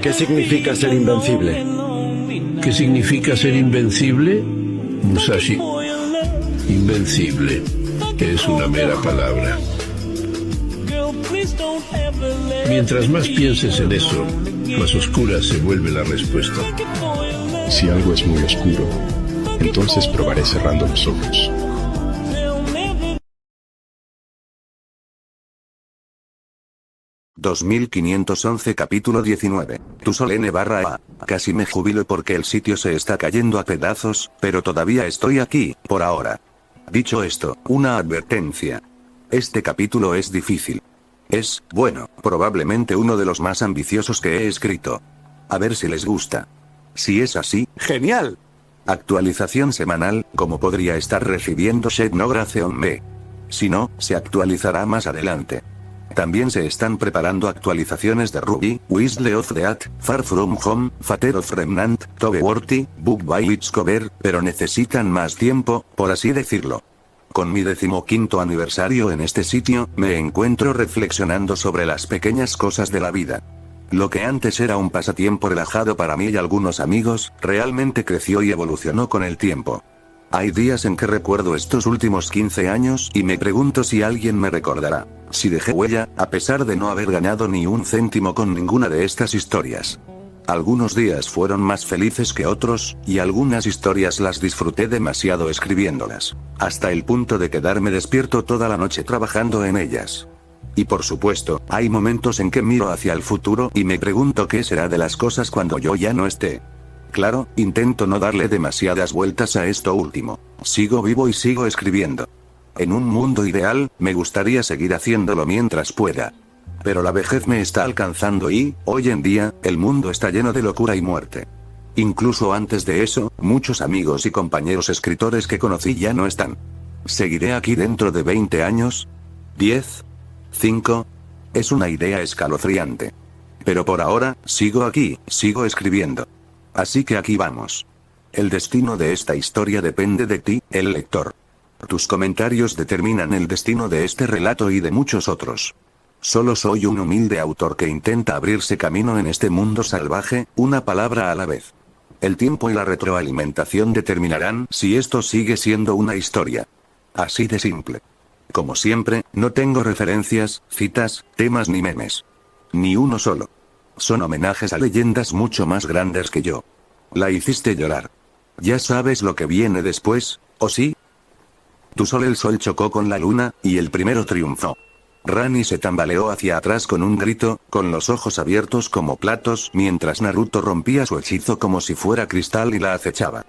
¿Qué significa ser invencible? ¿Qué significa ser invencible? Musashi. Invencible. Es una mera palabra. Mientras más pienses en eso, más oscura se vuelve la respuesta. Si algo es muy oscuro, entonces probaré cerrando los ojos. ...2511 capítulo 19... Tu Sol N/A... Casi me jubilo porque el sitio se está cayendo a pedazos, pero todavía estoy aquí, por ahora. Dicho esto, una advertencia. Este capítulo es difícil. Es, bueno, probablemente uno de los más ambiciosos que he escrito. A ver si les gusta. Si es así, ¡genial! Actualización semanal, como podría estar recibiendo Xenogracion B. Si no, se actualizará más adelante. También se están preparando actualizaciones de Ruby, Whistle of the At, Far From Home, Fater of Remnant, Tobeworthy, Book by Witchcover, pero necesitan más tiempo, por así decirlo. Con mi 15º aniversario en este sitio, me encuentro reflexionando sobre las pequeñas cosas de la vida. Lo que antes era un pasatiempo relajado para mí y algunos amigos, realmente creció y evolucionó con el tiempo. Hay días en que recuerdo estos últimos 15 años y me pregunto si alguien me recordará, si dejé huella, a pesar de no haber ganado ni un céntimo con ninguna de estas historias. Algunos días fueron más felices que otros, y algunas historias las disfruté demasiado escribiéndolas, hasta el punto de quedarme despierto toda la noche trabajando en ellas. Y por supuesto, hay momentos en que miro hacia el futuro y me pregunto qué será de las cosas cuando yo ya no esté. Claro, intento no darle demasiadas vueltas a esto último. Sigo vivo y sigo escribiendo. En un mundo ideal, me gustaría seguir haciéndolo mientras pueda. Pero la vejez me está alcanzando y, hoy en día, el mundo está lleno de locura y muerte. Incluso antes de eso, muchos amigos y compañeros escritores que conocí ya no están. ¿Seguiré aquí dentro de 20 años? ¿10? ¿5? Es una idea escalofriante. Pero por ahora, sigo aquí, sigo escribiendo. Así que aquí vamos. El destino de esta historia depende de ti, el lector. Tus comentarios determinan el destino de este relato y de muchos otros. Solo soy un humilde autor que intenta abrirse camino en este mundo salvaje, una palabra a la vez. El tiempo y la retroalimentación determinarán si esto sigue siendo una historia. Así de simple. Como siempre, no tengo referencias, citas, temas ni memes. Ni uno solo. Son homenajes a leyendas mucho más grandes que yo. La hiciste llorar. ¿Ya sabes lo que viene después, o sí? Tu Sol. El sol chocó con la luna, y el primero triunfó. Rani se tambaleó hacia atrás con un grito, con los ojos abiertos como platos, mientras Naruto rompía su hechizo como si fuera cristal y la acechaba.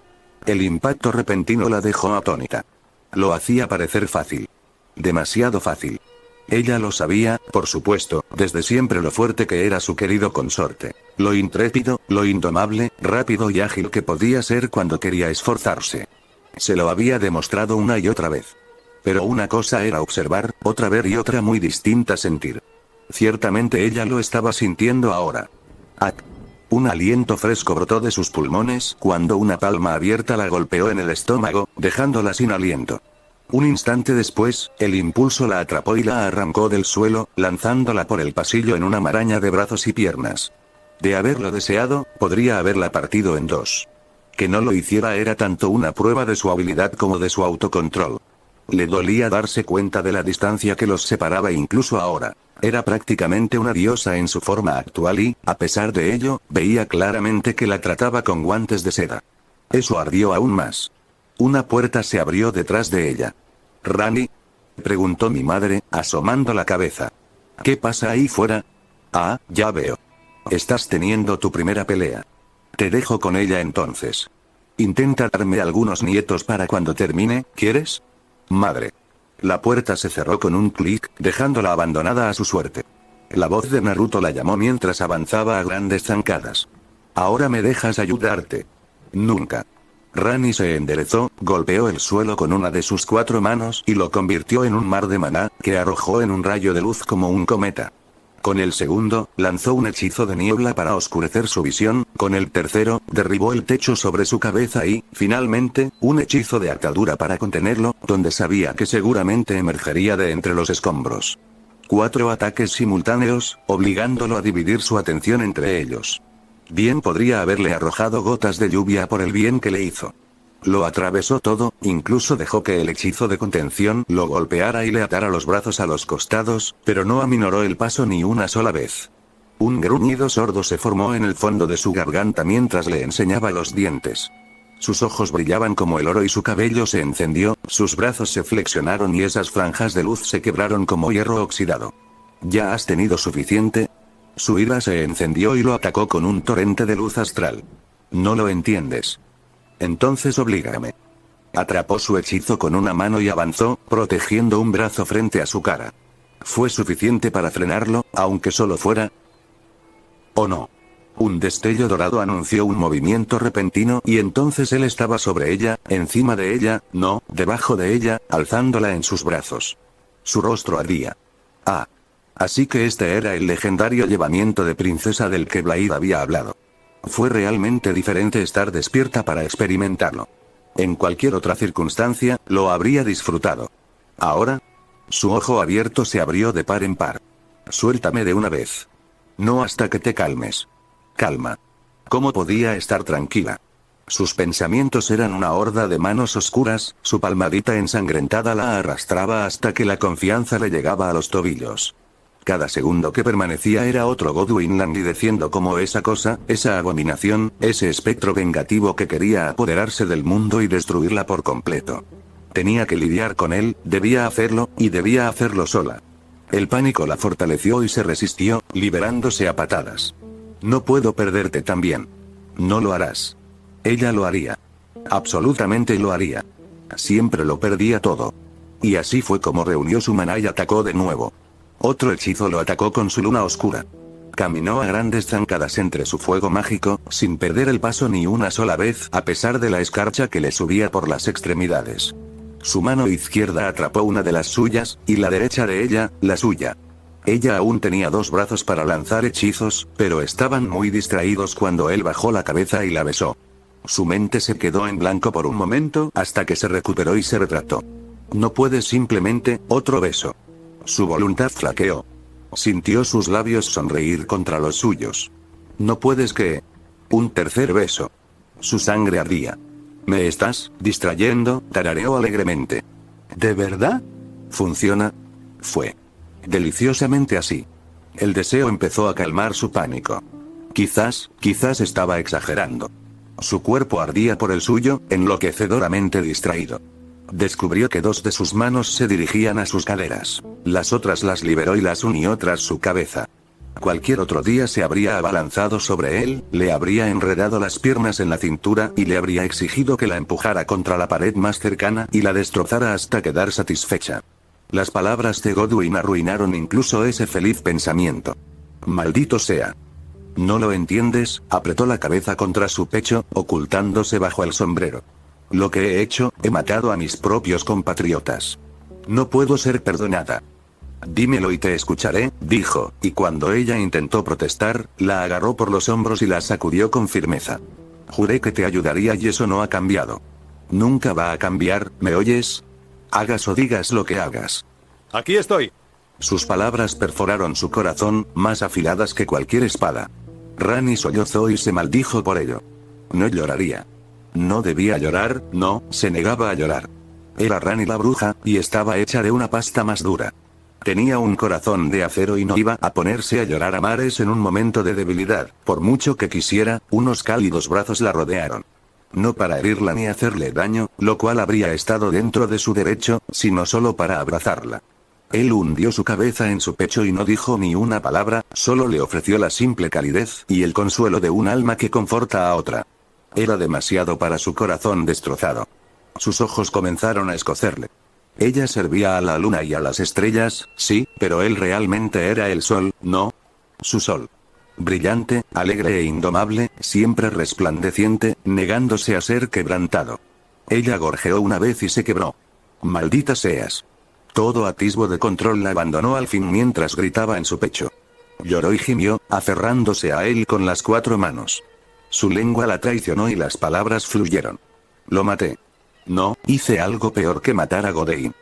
El impacto repentino la dejó atónita. Lo hacía parecer fácil. Demasiado fácil. Ella lo sabía, por supuesto, desde siempre lo fuerte que era su querido consorte, lo intrépido, lo indomable, rápido y ágil que podía ser cuando quería esforzarse. Se lo había demostrado una y otra vez. Pero una cosa era observar, otra ver y otra muy distinta sentir. Ciertamente ella lo estaba sintiendo ahora. Un aliento fresco brotó de sus pulmones cuando una palma abierta la golpeó en el estómago, dejándola sin aliento. Un instante después, el impulso la atrapó y la arrancó del suelo, lanzándola por el pasillo en una maraña de brazos y piernas. De haberlo deseado, podría haberla partido en dos. Que no lo hiciera era tanto una prueba de su habilidad como de su autocontrol. Le dolía darse cuenta de la distancia que los separaba incluso ahora. Era prácticamente una diosa en su forma actual y, a pesar de ello, veía claramente que la trataba con guantes de seda. Eso ardió aún más. Una puerta se abrió detrás de ella. ¿Rani? Preguntó mi madre, asomando la cabeza. ¿Qué pasa ahí fuera? Ah, ya veo. Estás teniendo tu primera pelea. Te dejo con ella entonces. Intenta darme algunos nietos para cuando termine, ¿quieres? Madre. La puerta se cerró con un clic, dejándola abandonada a su suerte. La voz de Naruto la llamó mientras avanzaba a grandes zancadas. ¿Ahora me dejas ayudarte? Nunca. Rani se enderezó, golpeó el suelo con una de sus 4 manos y lo convirtió en un mar de maná, que arrojó en un rayo de luz como un cometa. Con el segundo, lanzó un hechizo de niebla para oscurecer su visión, con el tercero, derribó el techo sobre su cabeza y, finalmente, un hechizo de atadura para contenerlo, donde sabía que seguramente emergería de entre los escombros. 4 ataques simultáneos, obligándolo a dividir su atención entre ellos. Bien podría haberle arrojado gotas de lluvia por el bien que le hizo. Lo atravesó todo, incluso dejó que el hechizo de contención lo golpeara y le atara los brazos a los costados, pero no aminoró el paso ni una sola vez. Un gruñido sordo se formó en el fondo de su garganta mientras le enseñaba los dientes. Sus ojos brillaban como el oro y su cabello se encendió, sus brazos se flexionaron y esas franjas de luz se quebraron como hierro oxidado. ¿Ya has tenido suficiente? Su ira se encendió y lo atacó con un torrente de luz astral. No lo entiendes. Entonces oblígame. Atrapó su hechizo con una mano y avanzó, protegiendo un brazo frente a su cara. ¿Fue suficiente para frenarlo, aunque solo fuera? ¿O no? Un destello dorado anunció un movimiento repentino y entonces él estaba sobre ella, encima de ella, no, debajo de ella, alzándola en sus brazos. Su rostro ardía. Ah. Así que este era el legendario llevamiento de princesa del que Blair había hablado. Fue realmente diferente estar despierta para experimentarlo. En cualquier otra circunstancia, lo habría disfrutado. Ahora, su ojo abierto se abrió de par en par. Suéltame de una vez. No hasta que te calmes. Calma. ¿Cómo podía estar tranquila? Sus pensamientos eran una horda de manos oscuras, su palmadita ensangrentada la arrastraba hasta que la confianza le llegaba a los tobillos. Cada segundo que permanecía era otro Godwin languideciendo como esa cosa, esa abominación, ese espectro vengativo que quería apoderarse del mundo y destruirla por completo. Tenía que lidiar con él, debía hacerlo, y debía hacerlo sola. El pánico la fortaleció y se resistió, liberándose a patadas. No puedo perderte también. No lo harás. Ella lo haría. Absolutamente lo haría. Siempre lo perdía todo. Y así fue como reunió su maná y atacó de nuevo. Otro hechizo lo atacó con su luna oscura. Caminó a grandes zancadas entre su fuego mágico, sin perder el paso ni una sola vez, a pesar de la escarcha que le subía por las extremidades. Su mano izquierda atrapó una de las suyas, y la derecha de ella, la suya. Ella aún tenía dos brazos para lanzar hechizos, pero estaban muy distraídos cuando él bajó la cabeza y la besó. Su mente se quedó en blanco por un momento, hasta que se recuperó y se retrató. No puede simplemente, otro beso. Su voluntad flaqueó. Sintió sus labios sonreír contra los suyos. No puedes que... Un tercer beso. Su sangre ardía. ¿Me estás distrayendo?, tarareó alegremente. ¿De verdad? ¿Funciona? Fue deliciosamente así. El deseo empezó a calmar su pánico. Quizás estaba exagerando. Su cuerpo ardía por el suyo, enloquecedoramente distraído. Descubrió que dos de sus manos se dirigían a sus caderas. Las otras las liberó y las unió tras su cabeza. Cualquier otro día se habría abalanzado sobre él, le habría enredado las piernas en la cintura y le habría exigido que la empujara contra la pared más cercana y la destrozara hasta quedar satisfecha. Las palabras de Godwin arruinaron incluso ese feliz pensamiento. Maldito sea. ¿No lo entiendes?, apretó la cabeza contra su pecho, ocultándose bajo el sombrero. Lo que he hecho, he matado a mis propios compatriotas. No puedo ser perdonada. Dímelo y te escucharé, dijo, y cuando ella intentó protestar, la agarró por los hombros y la sacudió con firmeza. Juré que te ayudaría y eso no ha cambiado. Nunca va a cambiar, ¿me oyes? Hagas o digas lo que hagas. Aquí estoy. Sus palabras perforaron su corazón, más afiladas que cualquier espada. Rani sollozó y se maldijo por ello. No lloraría. No debía llorar, no, se negaba a llorar. Era Rani la bruja, y estaba hecha de una pasta más dura. Tenía un corazón de acero y no iba a ponerse a llorar a mares en un momento de debilidad, por mucho que quisiera, unos cálidos brazos la rodearon. No para herirla ni hacerle daño, lo cual habría estado dentro de su derecho, sino solo para abrazarla. Él hundió su cabeza en su pecho y no dijo ni una palabra, solo le ofreció la simple calidez y el consuelo de un alma que conforta a otra. Era demasiado para su corazón destrozado. Sus ojos comenzaron a escocerle. Ella servía a la luna y a las estrellas, sí, pero él realmente era el sol, ¿no? Su sol. Brillante, alegre e indomable, siempre resplandeciente, negándose a ser quebrantado. Ella gorjeó una vez y se quebró. Maldita seas. Todo atisbo de control la abandonó al fin mientras gritaba en su pecho. Lloró y gimió, aferrándose a él con las 4 manos. Su lengua la traicionó y las palabras fluyeron. Lo maté. No, hice algo peor que matar a Godwin.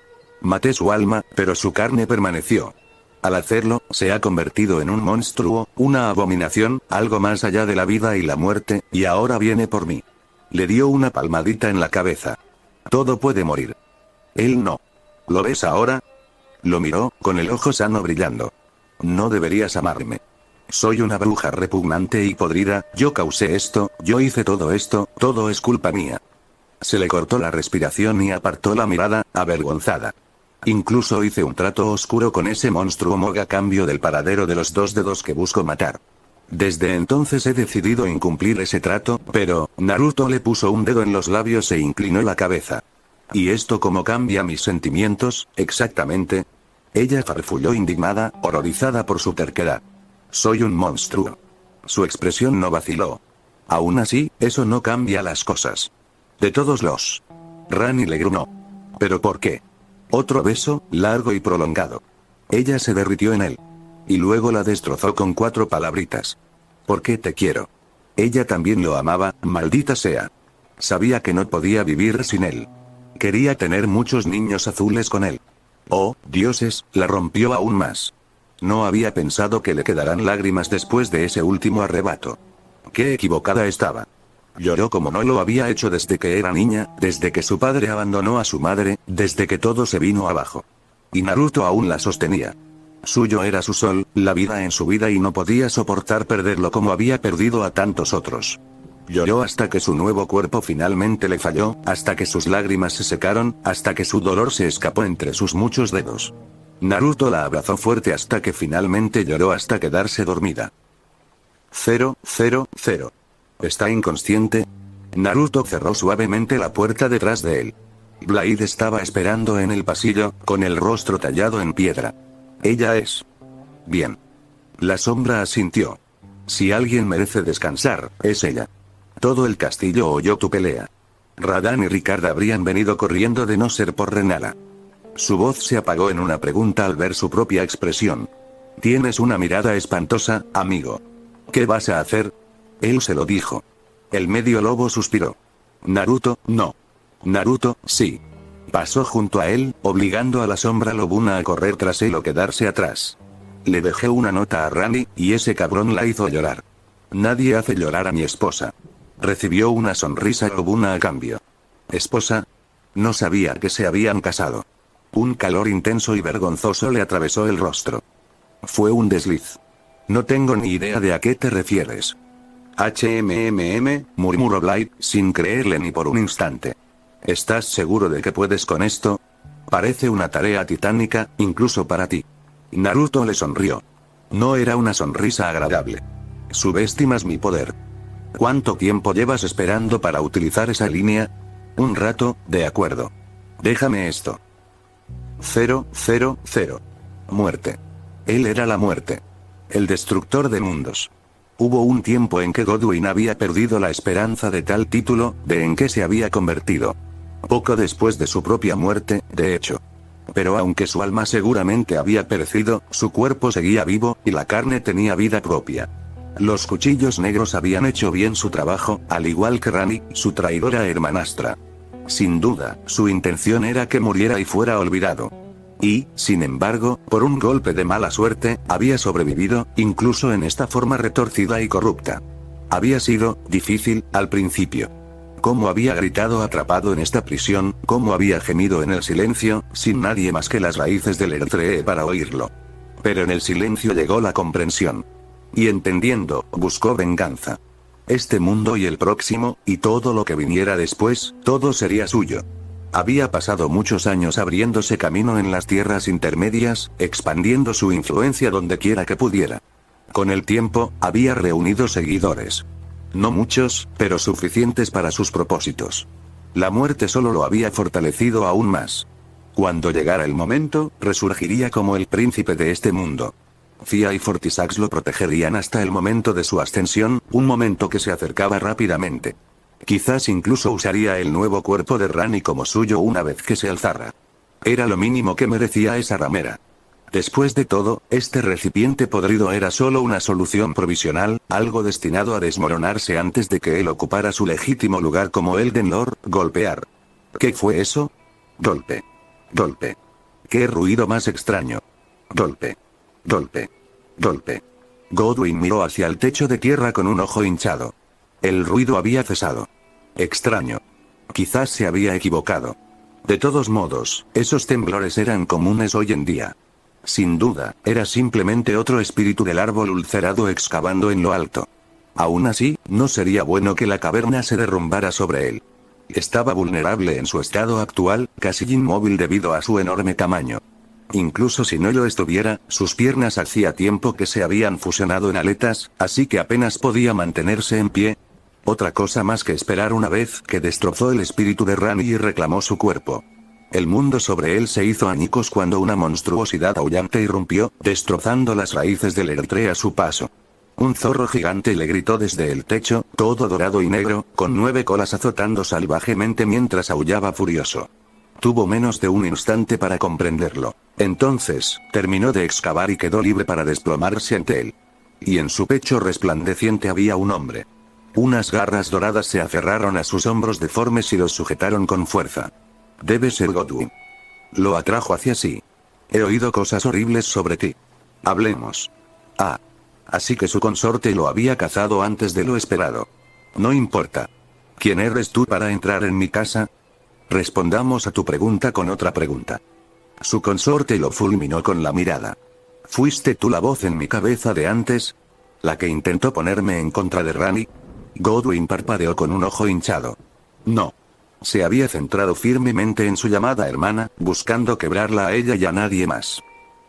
Maté su alma, pero su carne permaneció. Al hacerlo, se ha convertido en un monstruo, una abominación, algo más allá de la vida y la muerte, y ahora viene por mí. Le dio una palmadita en la cabeza. Todo puede morir. Él no. ¿Lo ves ahora? Lo miró, con el ojo sano brillando. No deberías amarme. Soy una bruja repugnante y podrida, yo causé esto, yo hice todo esto, todo es culpa mía. Se le cortó la respiración y apartó la mirada, avergonzada. Incluso hice un trato oscuro con ese monstruo Mog a cambio del paradero de los 2 dedos que busco matar. Desde entonces he decidido incumplir ese trato, pero, Naruto le puso un dedo en los labios e inclinó la cabeza. ¿Y esto cómo cambia mis sentimientos, exactamente? Ella farfulló indignada, horrorizada por su terquedad. Soy un monstruo. Su expresión no vaciló. Aún así, eso no cambia las cosas. De todos los... Rani le gruñó. ¿Pero por qué? Otro beso, largo y prolongado. Ella se derritió en él. Y luego la destrozó con 4 palabritas. ¿Por qué te quiero? Ella también lo amaba, maldita sea. Sabía que no podía vivir sin él. Quería tener muchos niños azules con él. Oh, dioses, la rompió aún más. No había pensado que le quedaran lágrimas después de ese último arrebato. Qué equivocada estaba. Lloró como no lo había hecho desde que era niña, desde que su padre abandonó a su madre, desde que todo se vino abajo. Y Naruto aún la sostenía. Suyo era su sol, la vida en su vida y no podía soportar perderlo como había perdido a tantos otros. Lloró hasta que su nuevo cuerpo finalmente le falló, hasta que sus lágrimas se secaron, hasta que su dolor se escapó entre sus muchos dedos. Naruto la abrazó fuerte hasta que finalmente lloró hasta quedarse dormida. 000. ¿Está inconsciente? Naruto cerró suavemente la puerta detrás de él. Blade estaba esperando en el pasillo, con el rostro tallado en piedra. Ella es... Bien. La sombra asintió. Si alguien merece descansar, es ella. Todo el castillo oyó tu pelea. Radan y Ricard habrían venido corriendo de no ser por Renala. Su voz se apagó en una pregunta al ver su propia expresión. Tienes una mirada espantosa, amigo. ¿Qué vas a hacer? Él se lo dijo. El medio lobo suspiró. Naruto, no. Naruto, sí. Pasó junto a él, obligando a la sombra lobuna a correr tras él o quedarse atrás. Le dejé una nota a Rani, y ese cabrón la hizo llorar. Nadie hace llorar a mi esposa. Recibió una sonrisa lobuna a cambio. ¿Esposa? No sabía que se habían casado. Un calor intenso y vergonzoso le atravesó el rostro. Fue un desliz. No tengo ni idea de a qué te refieres. Murmuró Blade, sin creerle ni por un instante. ¿Estás seguro de que puedes con esto? Parece una tarea titánica, incluso para ti. Naruto le sonrió. No era una sonrisa agradable. Subestimas mi poder. ¿Cuánto tiempo llevas esperando para utilizar esa línea? Un rato, de acuerdo. Déjame esto. 000. Muerte. Él era la muerte. El destructor de mundos. Hubo un tiempo en que Godwin había perdido la esperanza de tal título, de en qué se había convertido. Poco después de su propia muerte, de hecho. Pero aunque su alma seguramente había perecido, su cuerpo seguía vivo, y la carne tenía vida propia. Los cuchillos negros habían hecho bien su trabajo, al igual que Rani, su traidora hermanastra. Sin duda, su intención era que muriera y fuera olvidado. Y, sin embargo, por un golpe de mala suerte, había sobrevivido, incluso en esta forma retorcida y corrupta. Había sido difícil, al principio. Cómo había gritado atrapado en esta prisión, cómo había gemido en el silencio, sin nadie más que las raíces del Ertree para oírlo. Pero en el silencio llegó la comprensión. Y entendiendo, buscó venganza. Este mundo y el próximo, y todo lo que viniera después, todo sería suyo. Había pasado muchos años abriéndose camino en las tierras intermedias, expandiendo su influencia donde quiera que pudiera. Con el tiempo, había reunido seguidores. No muchos, pero suficientes para sus propósitos. La muerte solo lo había fortalecido aún más. Cuando llegara el momento, resurgiría como el príncipe de este mundo. Fia y Fortisax lo protegerían hasta el momento de su ascensión, un momento que se acercaba rápidamente. Quizás incluso usaría el nuevo cuerpo de Rani como suyo una vez que se alzara. Era lo mínimo que merecía esa ramera. Después de todo, este recipiente podrido era solo una solución provisional, algo destinado a desmoronarse antes de que él ocupara su legítimo lugar como Elden Lord. Golpear. ¿Qué fue eso? Golpe. Golpe. ¿Qué ruido más extraño? Golpe. Golpe. Golpe. Godwin miró hacia el techo de tierra con un ojo hinchado. El ruido había cesado. Extraño. Quizás se había equivocado. De todos modos, esos temblores eran comunes hoy en día. Sin duda, era simplemente otro espíritu del árbol ulcerado excavando en lo alto. Aún así, no sería bueno que la caverna se derrumbara sobre él. Estaba vulnerable en su estado actual, casi inmóvil debido a su enorme tamaño. Incluso si no lo estuviera, sus piernas hacía tiempo que se habían fusionado en aletas, así que apenas podía mantenerse en pie. Otra cosa más que esperar una vez que destrozó el espíritu de Rani y reclamó su cuerpo. El mundo sobre él se hizo añicos cuando una monstruosidad aullante irrumpió, destrozando las raíces del Erdtree a su paso. Un zorro gigante le gritó desde el techo, todo dorado y negro, con 9 colas azotando salvajemente mientras aullaba furioso. Tuvo menos de un instante para comprenderlo. Entonces, terminó de excavar y quedó libre para desplomarse ante él. Y en su pecho resplandeciente había un hombre. Unas garras doradas se aferraron a sus hombros deformes y los sujetaron con fuerza. Debe ser Godwin. Lo atrajo hacia sí. He oído cosas horribles sobre ti. Hablemos. Ah. Así que su consorte lo había cazado antes de lo esperado. No importa. ¿Quién eres tú para entrar en mi casa? Respondamos a tu pregunta con otra pregunta. Su consorte lo fulminó con la mirada. ¿Fuiste tú la voz en mi cabeza de antes? ¿La que intentó ponerme en contra de Rani? Godwin parpadeó con un ojo hinchado. No. Se había centrado firmemente en su llamada hermana, buscando quebrarla a ella y a nadie más.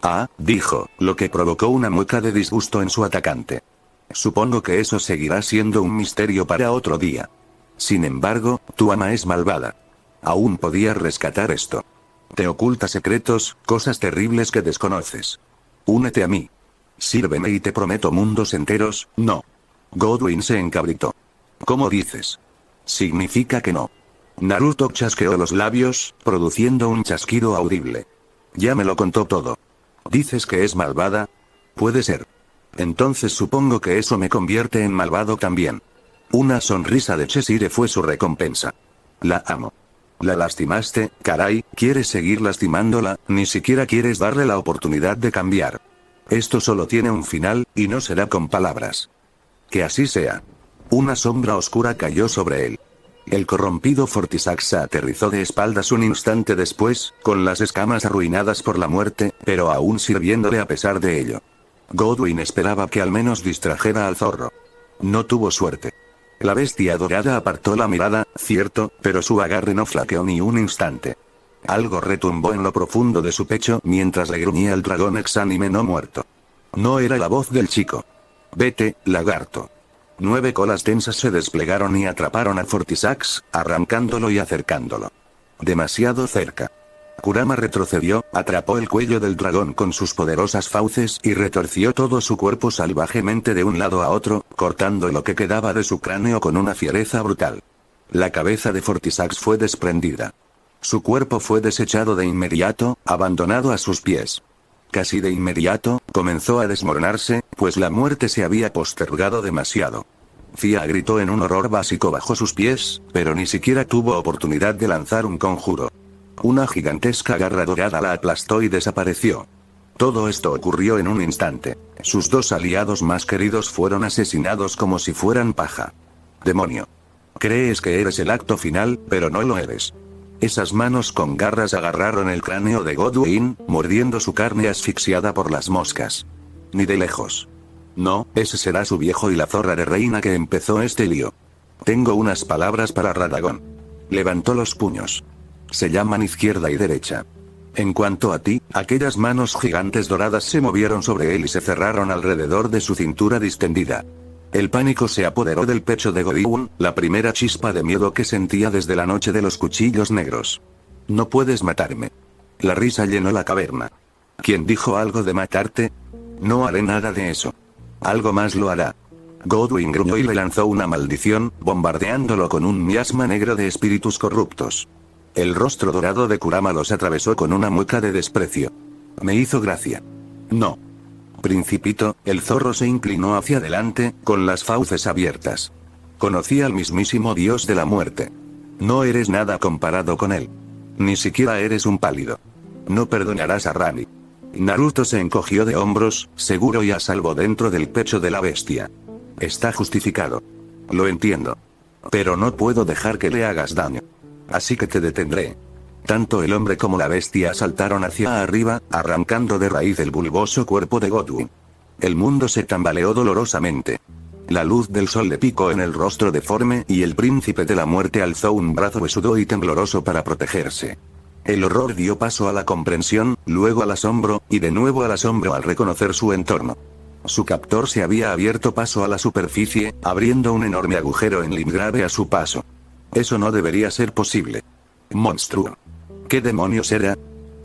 Ah, dijo, lo que provocó una mueca de disgusto en su atacante. Supongo que eso seguirá siendo un misterio para otro día. Sin embargo, tu ama es malvada. Aún podías rescatar esto. Te oculta secretos, cosas terribles que desconoces. Únete a mí. Sírveme y te prometo mundos enteros, no. Godwin se encabritó. ¿Cómo dices? Significa que no. Naruto chasqueó los labios, produciendo un chasquido audible. Ya me lo contó todo. ¿Dices que es malvada? Puede ser. Entonces supongo que eso me convierte en malvado también. Una sonrisa de Cheshire fue su recompensa. La amo. La lastimaste, caray, ¿quieres seguir lastimándola? Ni siquiera quieres darle la oportunidad de cambiar. Esto solo tiene un final, y no será con palabras. Que así sea. Una sombra oscura cayó sobre él. El corrompido Fortisax aterrizó de espaldas un instante después, con las escamas arruinadas por la muerte, pero aún sirviéndole a pesar de ello. Godwin esperaba que al menos distrajera al zorro. No tuvo suerte. La bestia dorada apartó la mirada, cierto, pero su agarre no flaqueó ni un instante. Algo retumbó en lo profundo de su pecho mientras le gruñía el dragón exánime no muerto. No era la voz del chico. Vete, lagarto. 9 colas tensas se desplegaron y atraparon a Fortisax, arrancándolo y acercándolo. Demasiado cerca. Kurama retrocedió, atrapó el cuello del dragón con sus poderosas fauces y retorció todo su cuerpo salvajemente de un lado a otro, cortando lo que quedaba de su cráneo con una fiereza brutal. La cabeza de Fortisax fue desprendida. Su cuerpo fue desechado de inmediato, abandonado a sus pies. Casi de inmediato, comenzó a desmoronarse, pues la muerte se había postergado demasiado. Fia gritó en un horror básico bajo sus pies, pero ni siquiera tuvo oportunidad de lanzar un conjuro. Una gigantesca garra dorada la aplastó y desapareció. Todo esto ocurrió en un instante. Sus 2 aliados más queridos fueron asesinados como si fueran paja. Demonio. Crees que eres el acto final, pero no lo eres. Esas manos con garras agarraron el cráneo de Godwin, mordiendo su carne asfixiada por las moscas. Ni de lejos. No, ese será su viejo y la zorra de reina que empezó este lío. Tengo unas palabras para Radagon. Levantó los puños. Se llaman izquierda y derecha. En cuanto a ti, aquellas manos gigantes doradas se movieron sobre él y se cerraron alrededor de su cintura distendida. El pánico se apoderó del pecho de Godwin, la primera chispa de miedo que sentía desde la noche de los cuchillos negros. No puedes matarme. La risa llenó la caverna. ¿Quién dijo algo de matarte? No haré nada de eso. Algo más lo hará. Godwin gruñó y le lanzó una maldición, bombardeándolo con un miasma negro de espíritus corruptos. El rostro dorado de Kurama los atravesó con una mueca de desprecio. Me hizo gracia. No. Principito, el zorro se inclinó hacia adelante, con las fauces abiertas. Conocí al mismísimo dios de la muerte. No eres nada comparado con él. Ni siquiera eres un pálido. No perdonarás a Rani. Naruto se encogió de hombros, seguro y a salvo dentro del pecho de la bestia. Está justificado. Lo entiendo. Pero no puedo dejar que le hagas daño. Así que te detendré. Tanto el hombre como la bestia saltaron hacia arriba, arrancando de raíz el bulboso cuerpo de Godwin. El mundo se tambaleó dolorosamente. La luz del sol le picó en el rostro deforme y el príncipe de la muerte alzó un brazo huesudo y tembloroso para protegerse. El horror dio paso a la comprensión, luego al asombro, y de nuevo al asombro al reconocer su entorno. Su captor se había abierto paso a la superficie, abriendo un enorme agujero en Limgrave a su paso. Eso no debería ser posible. Monstruo. ¿Qué demonios era?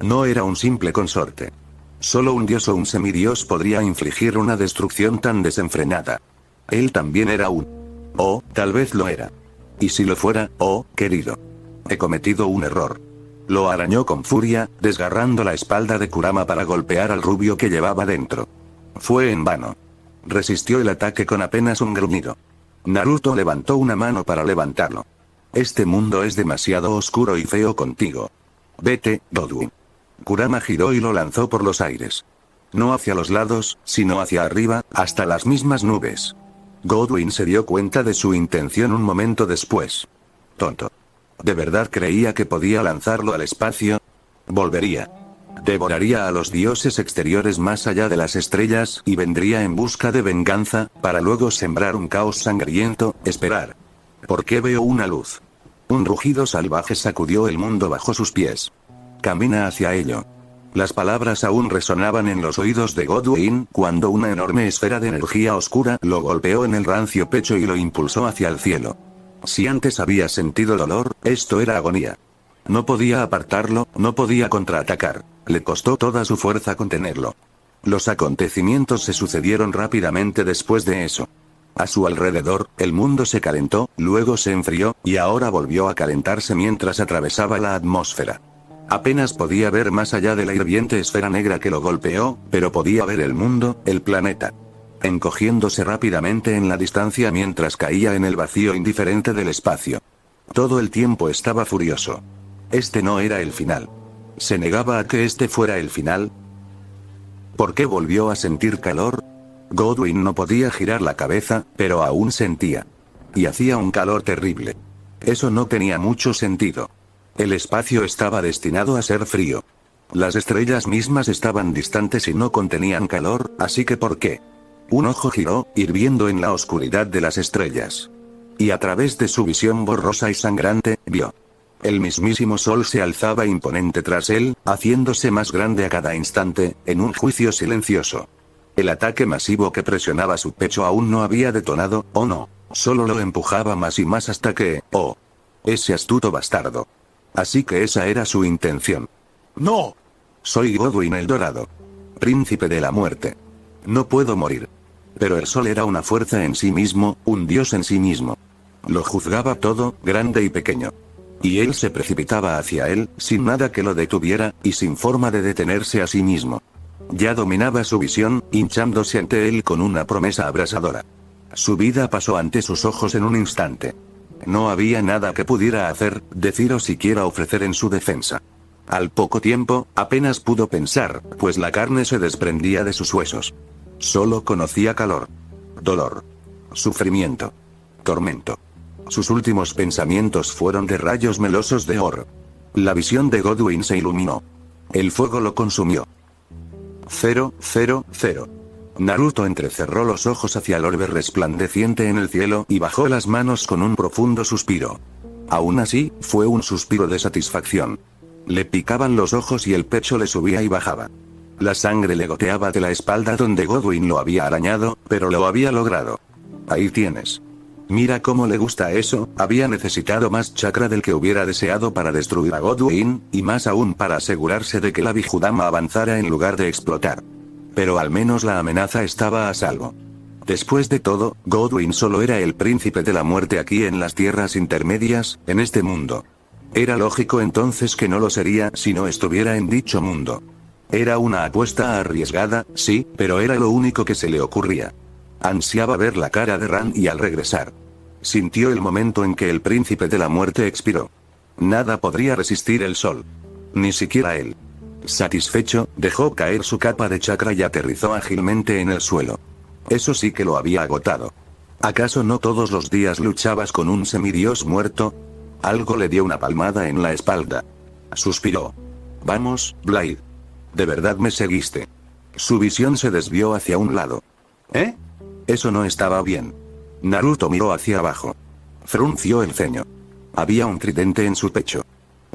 No era un simple consorte. Solo un dios o un semidios podría infligir una destrucción tan desenfrenada. Él también era un... Oh, tal vez lo era. Y si lo fuera, oh, querido. He cometido un error. Lo arañó con furia, desgarrando la espalda de Kurama para golpear al rubio que llevaba dentro. Fue en vano. Resistió el ataque con apenas un gruñido. Naruto levantó una mano para levantarlo. Este mundo es demasiado oscuro y feo contigo. Vete, Godwin. Kurama giró y lo lanzó por los aires. No hacia los lados, sino hacia arriba, hasta las mismas nubes. Godwin se dio cuenta de su intención un momento después. Tonto. ¿De verdad creía que podía lanzarlo al espacio? Volvería. Devoraría a los dioses exteriores más allá de las estrellas y vendría en busca de venganza, para luego sembrar un caos sangriento, esperar. ¿Por qué veo una luz? Un rugido salvaje sacudió el mundo bajo sus pies. Camina hacia ello. Las palabras aún resonaban en los oídos de Godwin cuando una enorme esfera de energía oscura lo golpeó en el rancio pecho y lo impulsó hacia el cielo. Si antes había sentido dolor, esto era agonía. No podía apartarlo, no podía contraatacar. Le costó toda su fuerza contenerlo. Los acontecimientos se sucedieron rápidamente después de eso. A su alrededor, el mundo se calentó, luego se enfrió, y ahora volvió a calentarse mientras atravesaba la atmósfera. Apenas podía ver más allá de la hirviente esfera negra que lo golpeó, pero podía ver el mundo, el planeta. Encogiéndose rápidamente en la distancia mientras caía en el vacío indiferente del espacio. Todo el tiempo estaba furioso. Este no era el final. ¿Se negaba a que este fuera el final? ¿Por qué volvió a sentir calor? Godwin no podía girar la cabeza, pero aún sentía. Y hacía un calor terrible. Eso no tenía mucho sentido. El espacio estaba destinado a ser frío. Las estrellas mismas estaban distantes y no contenían calor, así que ¿por qué? Un ojo giró, hirviendo en la oscuridad de las estrellas. Y a través de su visión borrosa y sangrante, vio. El mismísimo sol se alzaba imponente tras él, haciéndose más grande a cada instante, en un juicio silencioso. El ataque masivo que presionaba su pecho aún no había detonado, ¿o no? Solo lo empujaba más y más hasta que, oh. Ese astuto bastardo. Así que esa era su intención. ¡No! Soy Godwin el Dorado. Príncipe de la muerte. No puedo morir. Pero el sol era una fuerza en sí mismo, un dios en sí mismo. Lo juzgaba todo, grande y pequeño. Y él se precipitaba hacia él, sin nada que lo detuviera, y sin forma de detenerse a sí mismo. Ya dominaba su visión, hinchándose ante él con una promesa abrasadora. Su vida pasó ante sus ojos en un instante. No había nada que pudiera hacer, decir o siquiera ofrecer en su defensa. Al poco tiempo, apenas pudo pensar, pues la carne se desprendía de sus huesos. Solo conocía calor, dolor, sufrimiento, tormento. Sus últimos pensamientos fueron de rayos melosos de oro. La visión de Godwin se iluminó. El fuego lo consumió. 000. Naruto entrecerró los ojos hacia el orbe resplandeciente en el cielo y bajó las manos con un profundo suspiro. Aún así, fue un suspiro de satisfacción. Le picaban los ojos y el pecho le subía y bajaba. La sangre le goteaba de la espalda donde Godwin lo había arañado, pero lo había logrado. Ahí tienes. Mira cómo le gusta eso, había necesitado más chakra del que hubiera deseado para destruir a Godwin, y más aún para asegurarse de que la Bijudama avanzara en lugar de explotar. Pero al menos la amenaza estaba a salvo. Después de todo, Godwin solo era el príncipe de la muerte aquí en las tierras intermedias, en este mundo. Era lógico entonces que no lo sería si no estuviera en dicho mundo. Era una apuesta arriesgada, sí, pero era lo único que se le ocurría. Ansiaba ver la cara de Ran y al regresar. Sintió el momento en que el príncipe de la muerte expiró. Nada podría resistir el sol. Ni siquiera él. Satisfecho, dejó caer su capa de chakra y aterrizó ágilmente en el suelo. Eso sí que lo había agotado. ¿Acaso no todos los días luchabas con un semidios muerto? Algo le dio una palmada en la espalda. Suspiró. Vamos, Blade. ¿De verdad me seguiste? Su visión se desvió hacia un lado. ¿Eh? Eso no estaba bien. Naruto miró hacia abajo. Frunció el ceño. Había un tridente en su pecho.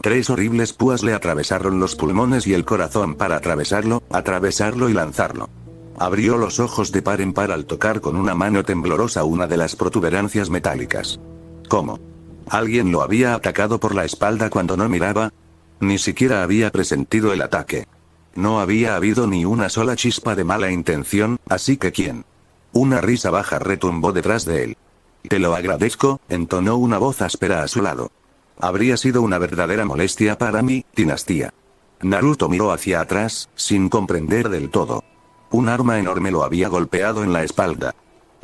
3 horribles púas le atravesaron los pulmones y el corazón para atravesarlo y lanzarlo. Abrió los ojos de par en par al tocar con una mano temblorosa una de las protuberancias metálicas. ¿Cómo? ¿Alguien lo había atacado por la espalda cuando no miraba? Ni siquiera había presentido el ataque. No había habido ni una sola chispa de mala intención, así que ¿quién? Una risa baja retumbó detrás de él. Te lo agradezco, entonó una voz áspera a su lado. Habría sido una verdadera molestia para mí, dinastía. Naruto miró hacia atrás, sin comprender del todo. Un arma enorme lo había golpeado en la espalda.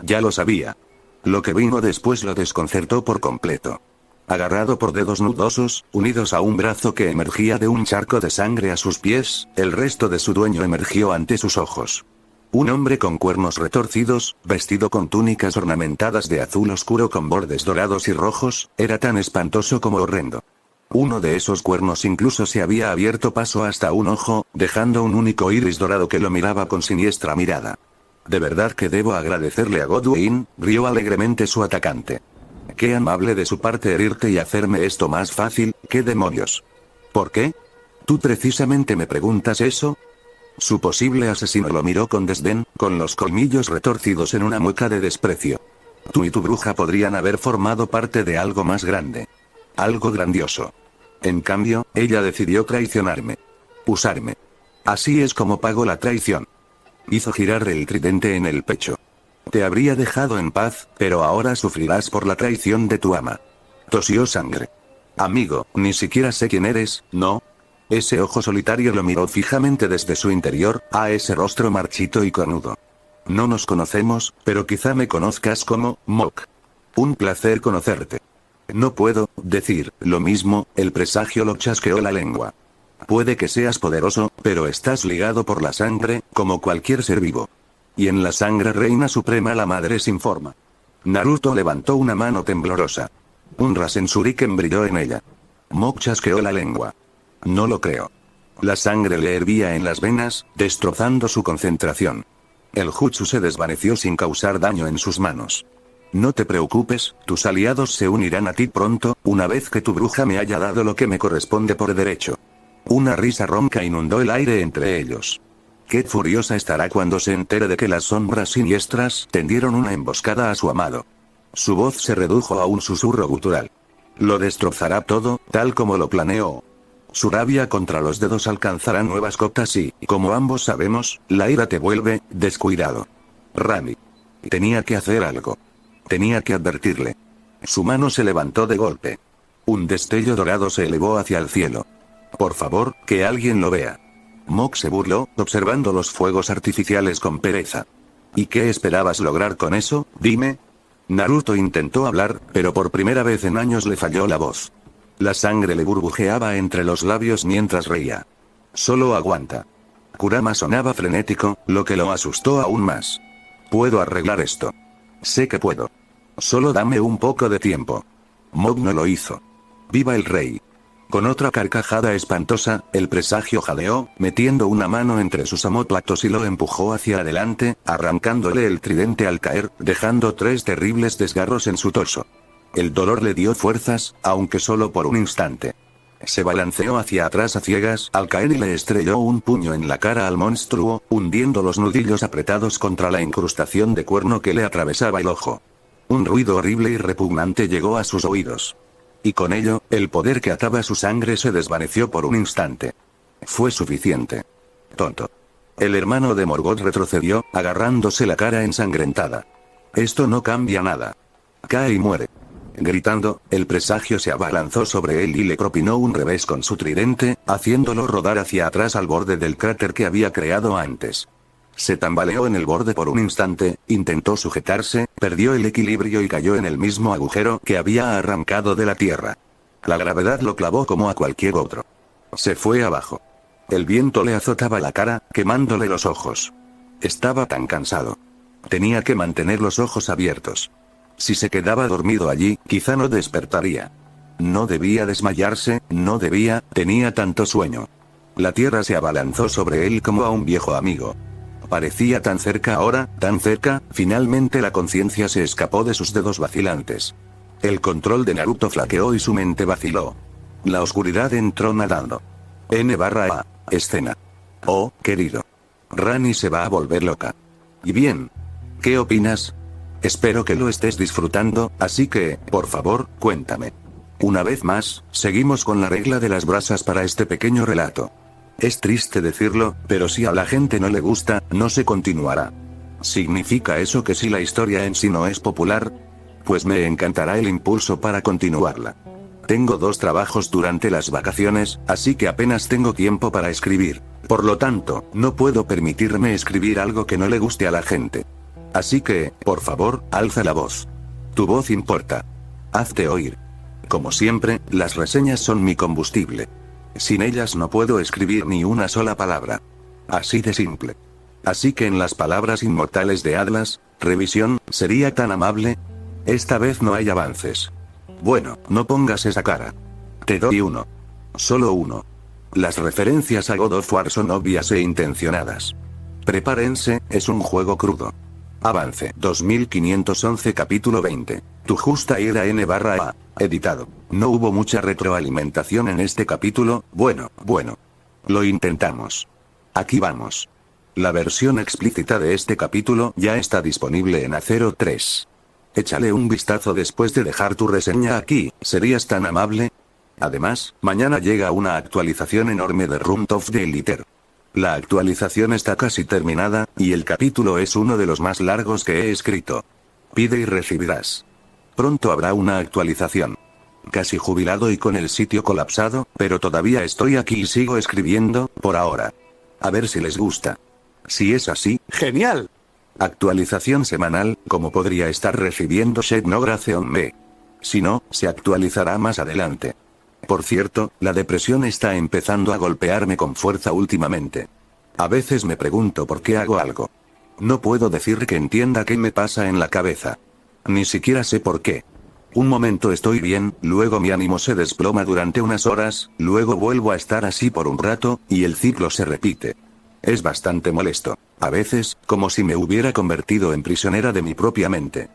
Ya lo sabía. Lo que vino después lo desconcertó por completo. Agarrado por dedos nudosos, unidos a un brazo que emergía de un charco de sangre a sus pies, el resto de su dueño emergió ante sus ojos. Un hombre con cuernos retorcidos, vestido con túnicas ornamentadas de azul oscuro con bordes dorados y rojos, era tan espantoso como horrendo. Uno de esos cuernos incluso se había abierto paso hasta un ojo, dejando un único iris dorado que lo miraba con siniestra mirada. De verdad que debo agradecerle a Godwin, rió alegremente su atacante. Qué amable de su parte herirte y hacerme esto más fácil, ¿qué demonios? ¿Por qué? ¿Tú precisamente me preguntas eso? Su posible asesino lo miró con desdén, con los colmillos retorcidos en una mueca de desprecio. Tú y tu bruja podrían haber formado parte de algo más grande. Algo grandioso. En cambio, ella decidió traicionarme. Usarme. Así es como pago la traición. Hizo girar el tridente en el pecho. Te habría dejado en paz, pero ahora sufrirás por la traición de tu ama. Tosió sangre. Amigo, ni siquiera sé quién eres, ¿no? Ese ojo solitario lo miró fijamente desde su interior, a ese rostro marchito y cornudo. No nos conocemos, pero quizá me conozcas como Mok. Un placer conocerte. No puedo decir lo mismo, el presagio lo chasqueó la lengua. Puede que seas poderoso, pero estás ligado por la sangre, como cualquier ser vivo. Y en la sangre reina suprema la madre sin forma. Naruto levantó una mano temblorosa. Un Rasen Shuriken brilló en ella. Mok chasqueó la lengua. No lo creo. La sangre le hervía en las venas, destrozando su concentración. El jutsu se desvaneció sin causar daño en sus manos. No te preocupes, tus aliados se unirán a ti pronto, una vez que tu bruja me haya dado lo que me corresponde por derecho. Una risa ronca inundó el aire entre ellos. Qué furiosa estará cuando se entere de que las sombras siniestras tendieron una emboscada a su amado. Su voz se redujo a un susurro gutural. Lo destrozará todo, tal como lo planeó. Su rabia contra los dedos alcanzará nuevas cotas y, como ambos sabemos, la ira te vuelve descuidado. Rami. Tenía que hacer algo. Tenía que advertirle. Su mano se levantó de golpe. Un destello dorado se elevó hacia el cielo. Por favor, que alguien lo vea. Mok se burló, observando los fuegos artificiales con pereza. ¿Y qué esperabas lograr con eso, dime? Naruto intentó hablar, pero por primera vez en años le falló la voz. La sangre le burbujeaba entre los labios mientras reía. Solo aguanta. Kurama sonaba frenético, lo que lo asustó aún más. Puedo arreglar esto. Sé que puedo. Solo dame un poco de tiempo. Mok no lo hizo. ¡Viva el rey! Con otra carcajada espantosa, el presagio jadeó, metiendo una mano entre sus omóplatos y lo empujó hacia adelante, arrancándole el tridente al caer, dejando 3 terribles desgarros en su torso. El dolor le dio fuerzas, aunque solo por un instante. Se balanceó hacia atrás a ciegas al caer y le estrelló un puño en la cara al monstruo, hundiendo los nudillos apretados contra la incrustación de cuerno que le atravesaba el ojo. Un ruido horrible y repugnante llegó a sus oídos. Y con ello, el poder que ataba su sangre se desvaneció por un instante. Fue suficiente. Tonto. El hermano de Morgoth retrocedió, agarrándose la cara ensangrentada. Esto no cambia nada. Cae y muere. Gritando, el presagio se abalanzó sobre él y le propinó un revés con su tridente, haciéndolo rodar hacia atrás al borde del cráter que había creado antes. Se tambaleó en el borde por un instante, intentó sujetarse, perdió el equilibrio y cayó en el mismo agujero que había arrancado de la tierra. La gravedad lo clavó como a cualquier otro. Se fue abajo. El viento le azotaba la cara, quemándole los ojos. Estaba tan cansado. Tenía que mantener los ojos abiertos. Si se quedaba dormido allí, quizá no despertaría. No debía desmayarse, no debía, tenía tanto sueño. La tierra se abalanzó sobre él como a un viejo amigo. Parecía tan cerca ahora, tan cerca, finalmente la conciencia se escapó de sus dedos vacilantes. El control de Naruto flaqueó y su mente vaciló. La oscuridad entró nadando. N/A. Escena. Oh, querido. Rani se va a volver loca. ¿Y bien? ¿Qué opinas? Espero que lo estés disfrutando, así que, por favor, cuéntame. Una vez más, seguimos con la regla de las brasas para este pequeño relato. Es triste decirlo, pero si a la gente no le gusta, no se continuará. ¿Significa eso que si la historia en sí no es popular? Pues me encantará el impulso para continuarla. Tengo 2 trabajos durante las vacaciones, así que apenas tengo tiempo para escribir. Por lo tanto, no puedo permitirme escribir algo que no le guste a la gente. Así que, por favor, alza la voz. Tu voz importa. Hazte oír. Como siempre, las reseñas son mi combustible. Sin ellas no puedo escribir ni una sola palabra. Así de simple. Así que en las palabras inmortales de Atlas, revisión, ¿sería tan amable? Esta vez no hay avances. Bueno, no pongas esa cara. Te doy 1. Solo 1. Las referencias a God of War son obvias e intencionadas. Prepárense, es un juego crudo. Avance 2511 capítulo 20. Tu justa ira N/A. Editado. No hubo mucha retroalimentación en este capítulo, bueno. Lo intentamos. Aquí vamos. La versión explícita de este capítulo ya está disponible en A03. Échale un vistazo después de dejar tu reseña aquí, ¿serías tan amable? Además, mañana llega una actualización enorme de Room of the Eliter. La actualización está casi terminada, y el capítulo es uno de los más largos que he escrito. Pide y recibirás. Pronto habrá una actualización. Casi jubilado y con el sitio colapsado, pero todavía estoy aquí y sigo escribiendo, por ahora. A ver si les gusta. Si es así, ¡genial! Actualización semanal, como podría estar recibiendo Xenogracion Me. Si no, se actualizará más adelante. Por cierto, la depresión está empezando a golpearme con fuerza últimamente. A veces me pregunto por qué hago algo. No puedo decir que entienda qué me pasa en la cabeza. Ni siquiera sé por qué. Un momento estoy bien, luego mi ánimo se desploma durante unas horas, luego vuelvo a estar así por un rato, y el ciclo se repite. Es bastante molesto. A veces, como si me hubiera convertido en prisionera de mi propia mente.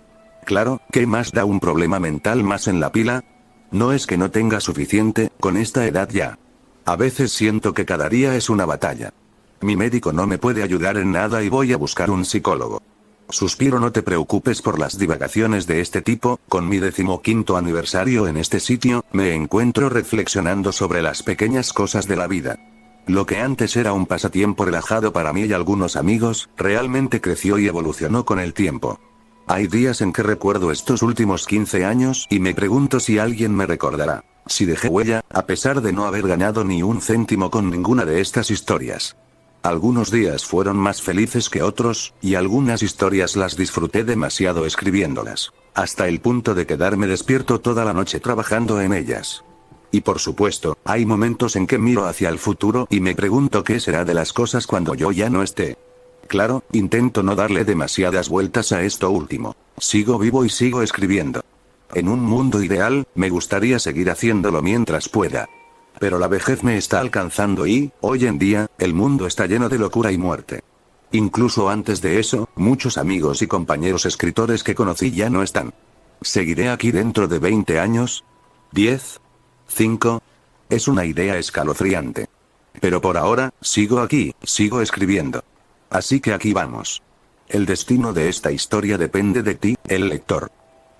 Claro, ¿qué más da un problema mental más en la pila? No es que no tenga suficiente, con esta edad ya. A veces siento que cada día es una batalla. Mi médico no me puede ayudar en nada y voy a buscar un psicólogo. Suspiro, no te preocupes por las divagaciones de este tipo, con mi 15º aniversario en este sitio, me encuentro reflexionando sobre las pequeñas cosas de la vida. Lo que antes era un pasatiempo relajado para mí y algunos amigos, realmente creció y evolucionó con el tiempo. Hay días en que recuerdo estos últimos 15 años y me pregunto si alguien me recordará, si dejé huella, a pesar de no haber ganado ni un céntimo con ninguna de estas historias. Algunos días fueron más felices que otros, y algunas historias las disfruté demasiado escribiéndolas, hasta el punto de quedarme despierto toda la noche trabajando en ellas. Y por supuesto, hay momentos en que miro hacia el futuro y me pregunto qué será de las cosas cuando yo ya no esté. Claro, intento no darle demasiadas vueltas a esto último. Sigo vivo y sigo escribiendo. En un mundo ideal, me gustaría seguir haciéndolo mientras pueda. Pero la vejez me está alcanzando y, hoy en día, el mundo está lleno de locura y muerte. Incluso antes de eso, muchos amigos y compañeros escritores que conocí ya no están. ¿Seguiré aquí dentro de 20 años? ¿10? ¿5? Es una idea escalofriante. Pero por ahora, sigo aquí, sigo escribiendo. Así que aquí vamos. El destino de esta historia depende de ti, el lector.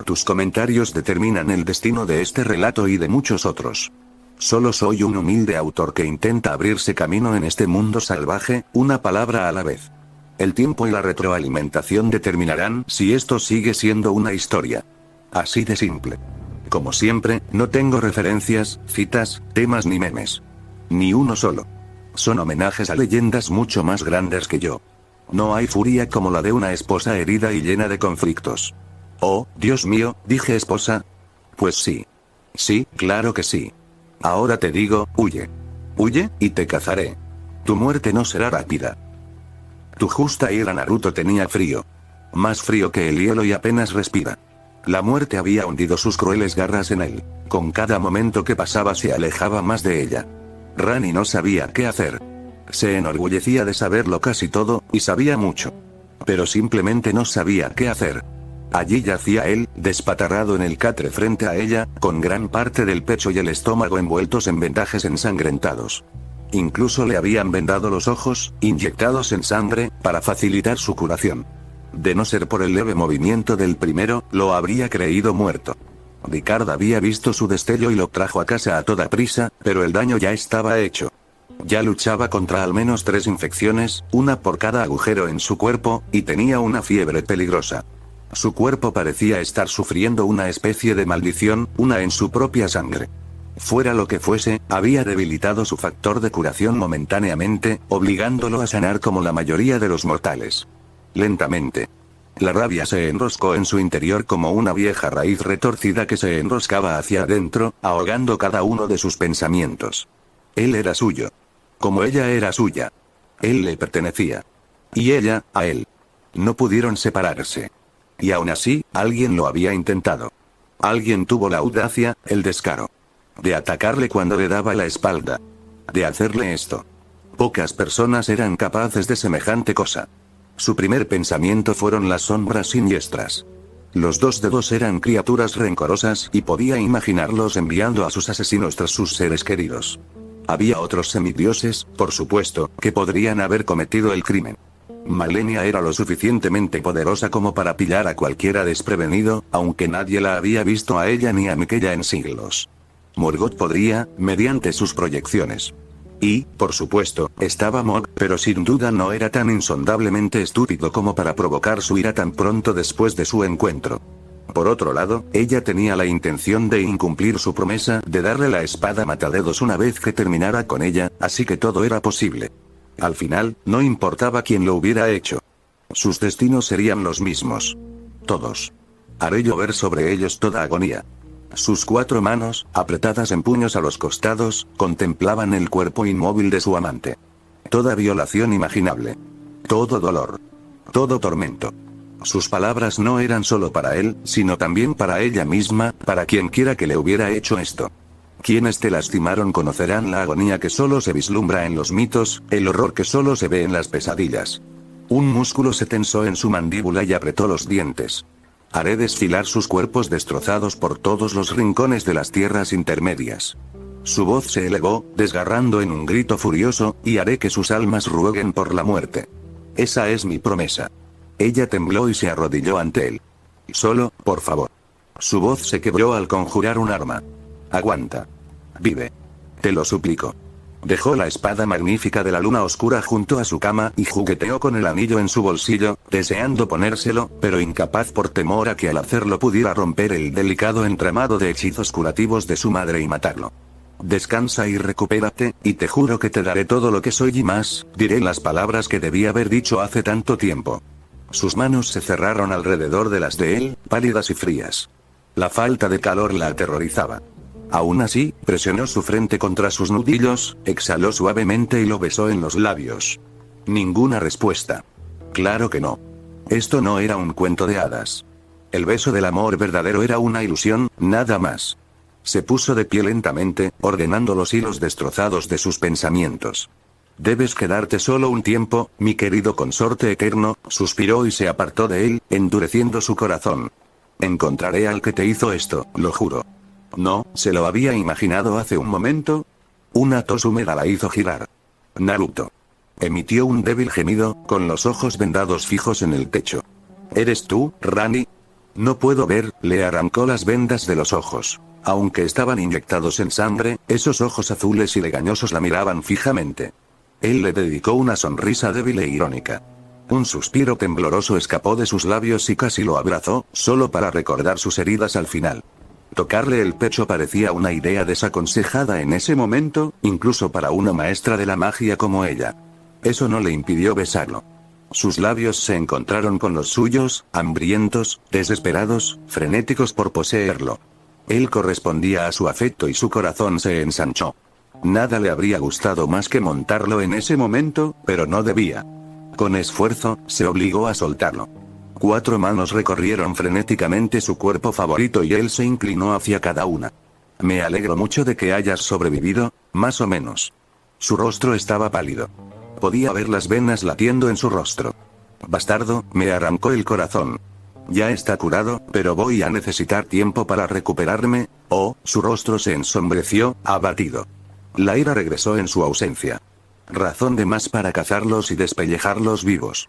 Tus comentarios determinan el destino de este relato y de muchos otros. Solo soy un humilde autor que intenta abrirse camino en este mundo salvaje, una palabra a la vez. El tiempo y la retroalimentación determinarán si esto sigue siendo una historia. Así de simple. Como siempre, no tengo referencias, citas, temas ni memes. Ni uno solo. Son homenajes a leyendas mucho más grandes que yo. No hay furia como la de una esposa herida y llena de conflictos. Oh, Dios mío, dije esposa. Pues sí. Sí, claro que sí. Ahora te digo, huye. Huye, y te cazaré. Tu muerte no será rápida. Tu justa ira. Naruto tenía frío. Más frío que el hielo y apenas respira. La muerte había hundido sus crueles garras en él. Con cada momento que pasaba se alejaba más de ella. Rani no sabía qué hacer. Se enorgullecía de saberlo casi todo, y sabía mucho. Pero simplemente no sabía qué hacer. Allí yacía él, despatarrado en el catre frente a ella, con gran parte del pecho y el estómago envueltos en vendajes ensangrentados. Incluso le habían vendado los ojos, inyectados en sangre, para facilitar su curación. De no ser por el leve movimiento del primero, lo habría creído muerto. Ricard había visto su destello y lo trajo a casa a toda prisa, pero el daño ya estaba hecho. Ya luchaba contra al menos 3 infecciones, una por cada agujero en su cuerpo, y tenía una fiebre peligrosa. Su cuerpo parecía estar sufriendo una especie de maldición, una en su propia sangre. Fuera lo que fuese, había debilitado su factor de curación momentáneamente, obligándolo a sanar como la mayoría de los mortales. Lentamente. La rabia se enroscó en su interior como una vieja raíz retorcida que se enroscaba hacia adentro, ahogando cada uno de sus pensamientos. Él era suyo. Como ella era suya. Él le pertenecía. Y ella, a él. No pudieron separarse. Y aún así, alguien lo había intentado. Alguien tuvo la audacia, el descaro. De atacarle cuando le daba la espalda. De hacerle esto. Pocas personas eran capaces de semejante cosa. Su primer pensamiento fueron las sombras siniestras. Los dos dedos eran criaturas rencorosas y podía imaginarlos enviando a sus asesinos tras sus seres queridos. Había otros semidioses, por supuesto, que podrían haber cometido el crimen. Malenia era lo suficientemente poderosa como para pillar a cualquiera desprevenido, aunque nadie la había visto a ella ni a Miquella en siglos. Morgoth podría, mediante sus proyecciones. Y, por supuesto, estaba Mog, pero sin duda no era tan insondablemente estúpido como para provocar su ira tan pronto después de su encuentro. Por otro lado, ella tenía la intención de incumplir su promesa de darle la espada matadedos una vez que terminara con ella, así que todo era posible. Al final, no importaba quién lo hubiera hecho. Sus destinos serían los mismos. Todos. Haré llover sobre ellos toda agonía. Sus 4 manos, apretadas en puños a los costados, contemplaban el cuerpo inmóvil de su amante. Toda violación imaginable. Todo dolor. Todo tormento. Sus palabras no eran solo para él, sino también para ella misma, para quien quiera que le hubiera hecho esto. Quienes te lastimaron conocerán la agonía que solo se vislumbra en los mitos, el horror que solo se ve en las pesadillas. Un músculo se tensó en su mandíbula y apretó los dientes. Haré desfilar sus cuerpos destrozados por todos los rincones de las tierras intermedias. Su voz se elevó, desgarrando en un grito furioso, y haré que sus almas rueguen por la muerte. Esa es mi promesa. Ella tembló y se arrodilló ante él. Solo, por favor. Su voz se quebró al conjurar un arma. Aguanta. Vive. Te lo suplico. Dejó la espada magnífica de la luna oscura junto a su cama y jugueteó con el anillo en su bolsillo, deseando ponérselo, pero incapaz por temor a que al hacerlo pudiera romper el delicado entramado de hechizos curativos de su madre y matarlo. Descansa y recupérate, y te juro que te daré todo lo que soy y más, diré las palabras que debí haber dicho hace tanto tiempo. Sus manos se cerraron alrededor de las de él, pálidas y frías. La falta de calor la aterrorizaba. Aún así, presionó su frente contra sus nudillos, exhaló suavemente y lo besó en los labios. Ninguna respuesta. Claro que no. Esto no era un cuento de hadas. El beso del amor verdadero era una ilusión, nada más. Se puso de pie lentamente, ordenando los hilos destrozados de sus pensamientos. Debes quedarte solo un tiempo, mi querido consorte eterno, suspiró y se apartó de él, endureciendo su corazón. Encontraré al que te hizo esto, lo juro. No, se lo había imaginado hace un momento. Una tos húmeda la hizo girar. Naruto. Emitió un débil gemido, con los ojos vendados fijos en el techo. ¿Eres tú, Rani? No puedo ver, le arrancó las vendas de los ojos. Aunque estaban inyectados en sangre, esos ojos azules y legañosos la miraban fijamente. Él le dedicó una sonrisa débil e irónica. Un suspiro tembloroso escapó de sus labios y casi lo abrazó, solo para recordar sus heridas al final. Tocarle el pecho parecía una idea desaconsejada en ese momento, incluso para una maestra de la magia como ella. Eso no le impidió besarlo. Sus labios se encontraron con los suyos, hambrientos, desesperados, frenéticos por poseerlo. Él correspondía a su afecto y su corazón se ensanchó. Nada le habría gustado más que montarlo en ese momento, pero no debía. Con esfuerzo, se obligó a soltarlo. 4 manos recorrieron frenéticamente su cuerpo favorito y él se inclinó hacia cada una. Me alegro mucho de que hayas sobrevivido, más o menos. Su rostro estaba pálido. Podía ver las venas latiendo en su rostro. Bastardo, me arrancó el corazón. Ya está curado, pero voy a necesitar tiempo para recuperarme. Oh, su rostro se ensombreció, abatido. La ira regresó en su ausencia. Razón de más para cazarlos y despellejarlos vivos.